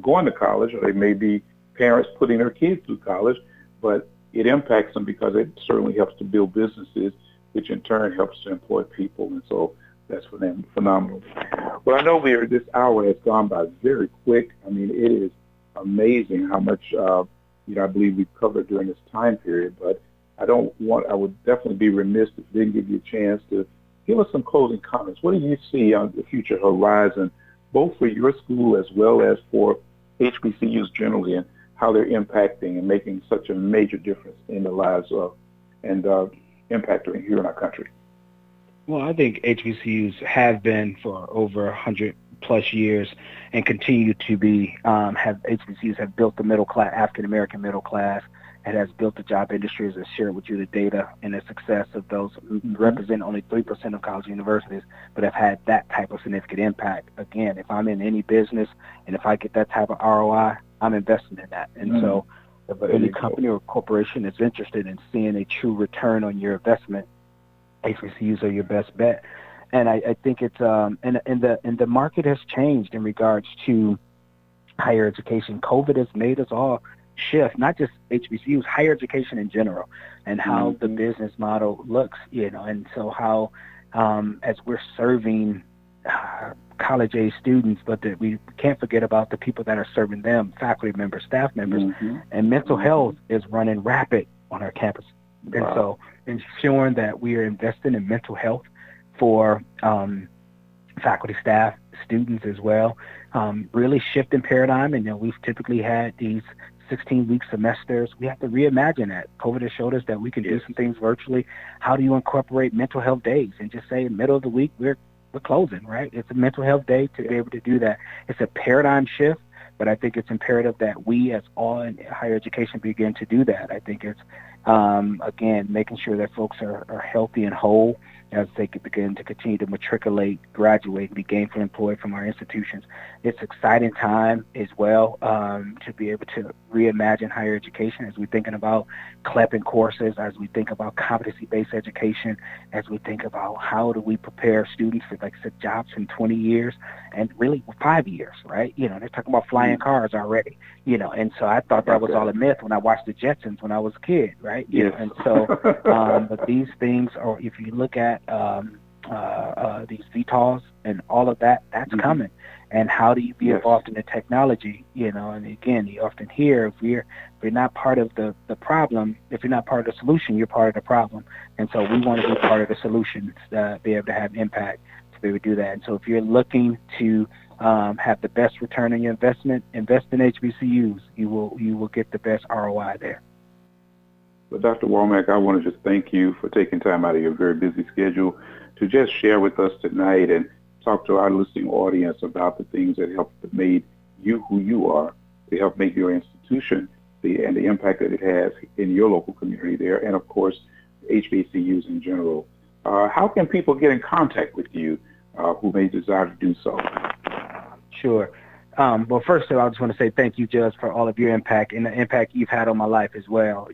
going to college, or they may be parents putting their kids through college, but it impacts them because it certainly helps to build businesses, which in turn helps to employ people. And so that's phenomenal. Well, I know this hour has gone by very quick. I mean, it is amazing how much, I believe we've covered during this time period, but I would definitely be remiss if I didn't give you a chance to give us some closing comments. What do you see on the future horizon, both for your school as well as for HBCUs generally, and how they're impacting and making such a major difference in the lives of and impacting here in our country? Well, I think HBCUs have been for over 100 plus years and continue to be, HBCUs have built the middle class, African American middle class. It has built the job industry, as I shared with you the data and the success of those represent only 3% of college universities, but have had that type of significant impact. Again, if I'm in any business and if I get that type of ROI, I'm investing in that. And so if any company or corporation is interested in seeing a true return on your investment, HBCUs are your best bet. And I think it's and the market has changed in regards to higher education. COVID has made us all shift, not just HBCUs, higher education in general, and how the business model looks, and so how as we're serving college-age students, but that we can't forget about the people that are serving them, faculty members, staff members, and mental health is running rapid on our campus. And so ensuring that we are investing in mental health for faculty, staff, students as well, really shifting paradigm. And we've typically had these 16-week semesters. We have to reimagine that. COVID has showed us that we can do some things virtually. How do you incorporate mental health days and just say in the middle of the week we're closing, right? It's a mental health day to be able to do that. It's a paradigm shift, but I think it's imperative that we as all in higher education begin to do that. I think it's, again, making sure that folks are healthy and whole as they begin to continue to matriculate, graduate, and be gainfully employed from our institutions. It's an exciting time as well to be able to reimagine higher education as we're thinking about CLEP courses, as we think about competency-based education, as we think about how do we prepare students for, like I said, jobs in 20 years and really 5 years, right? They're talking about flying cars already, and so I thought that was all a myth when I watched the Jetsons when I was a kid, right? And so, but these things are, if you look at these VTOLs and all of that, that's coming. And how do you be involved in the technology? And again, you often hear if you're not part of the problem, if you're not part of the solution, you're part of the problem. And so we want to be part of the solution to be able to have impact to be able to do that. And so if you're looking to have the best return on your investment, invest in HBCUs. You will get the best ROI there. Well, Dr. Warmack, I want to just thank you for taking time out of your very busy schedule to just share with us tonight and talk to our listening audience about the things that helped made you who you are, to help make your institution and the impact that it has in your local community there, and of course, HBCUs in general. How can people get in contact with you who may desire to do so? Sure. Well, first of all, I just want to say thank you, Judge, for all of your impact and the impact you've had on my life as well.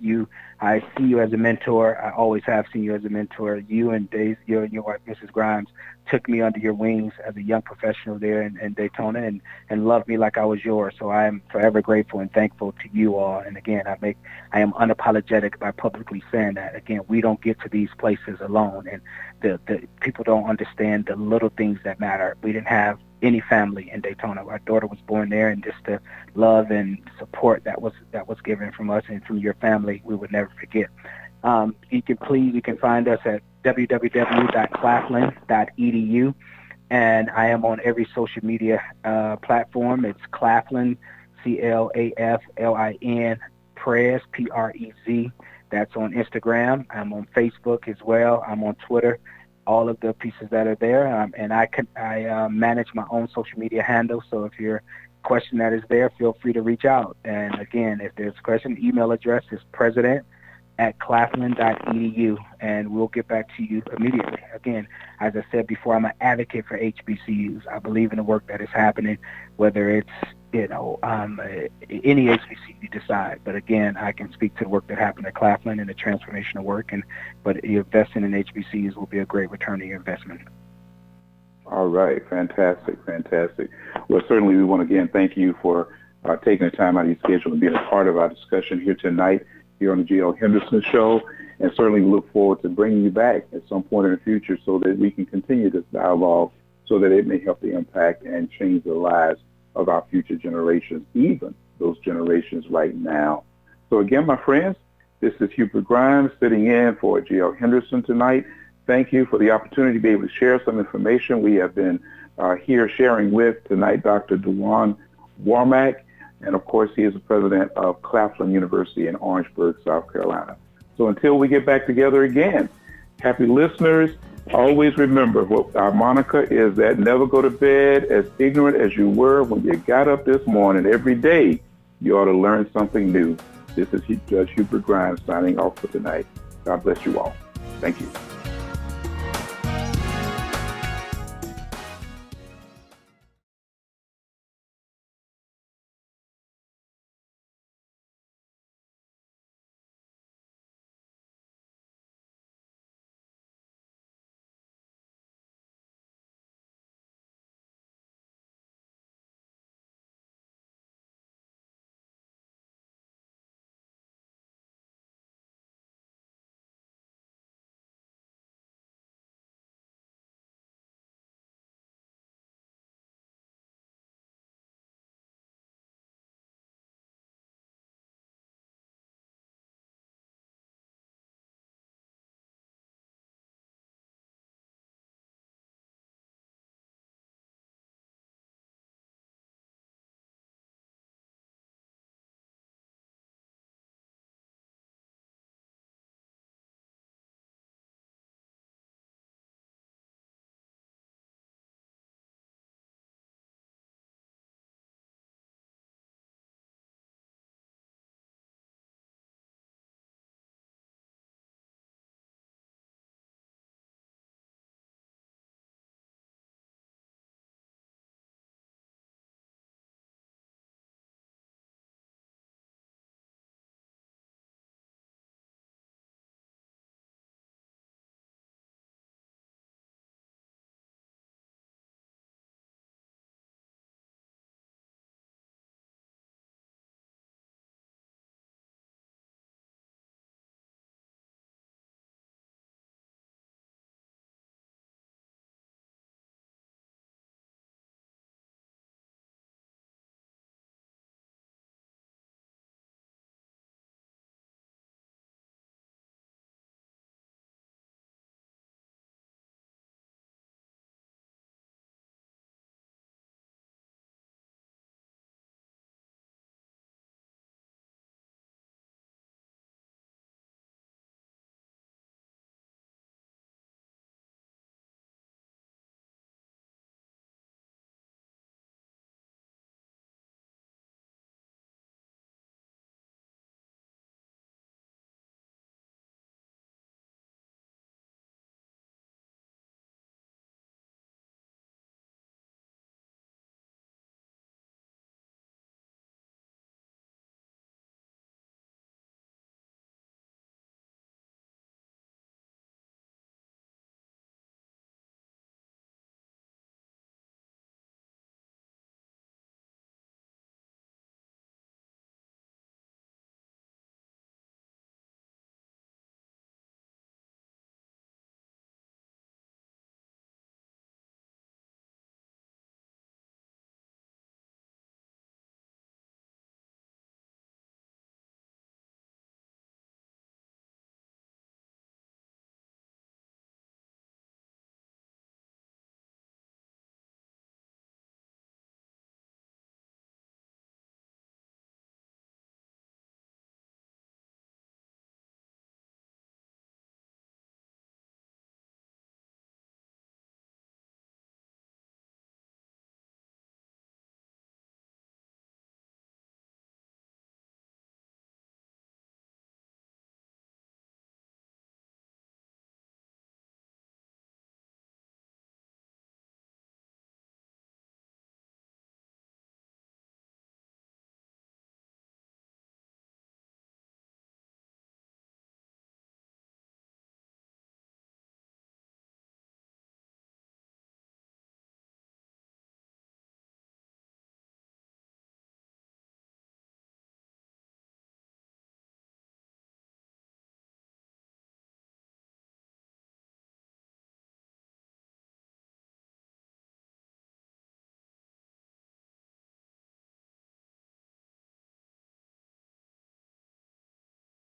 I see you as a mentor. I always have seen you as a mentor. You and your wife, Mrs. Grimes, took me under your wings as a young professional there in Daytona and loved me like I was yours. So I am forever grateful and thankful to you all. And again, I am unapologetic by publicly saying that. Again, we don't get to these places alone, and the people don't understand the little things that matter. We didn't have any family in Daytona. Our daughter was born there, and just the love and support that was given from us and from your family, we would never forget. You can find us at www.claflin.edu, and I am on every social media platform. It's Claflin, CLAFLIN, Prez, PREZ. That's on Instagram. I'm on Facebook as well. I'm on Twitter. All of the pieces that are there, and I manage my own social media handle. So if you're a question that is there, feel free to reach out. And again, if there's a question, email address is president@claflin.edu, and we'll get back to you immediately. Again, as I said before, I'm an advocate for HBCUs. I believe in the work that is happening, whether it's any HBCU decide. But again, I can speak to the work that happened at Claflin and the transformational work, but investing in HBCUs will be a great return on your investment. All right. Fantastic. Well, certainly we want to again thank you for taking the time out of your schedule and being a part of our discussion here tonight here on the G.L. Henderson Show. And certainly we look forward to bringing you back at some point in the future so that we can continue this dialogue so that it may help to impact and change the lives of our future generations, even those generations right now. So again, my friends, this is Hubert Grimes sitting in for G.L. Henderson tonight. Thank you for the opportunity to be able to share some information. We have been here sharing with tonight Dr. Dwaun Warmack, and of course he is the president of Claflin University in Orangeburg, South Carolina. So until we get back together again, happy listeners, always remember what our moniker is, that never go to bed as ignorant as you were when you got up this morning. Every day you ought to learn something new. This is Judge Hubert Grimes signing off for tonight. God bless you all. Thank you.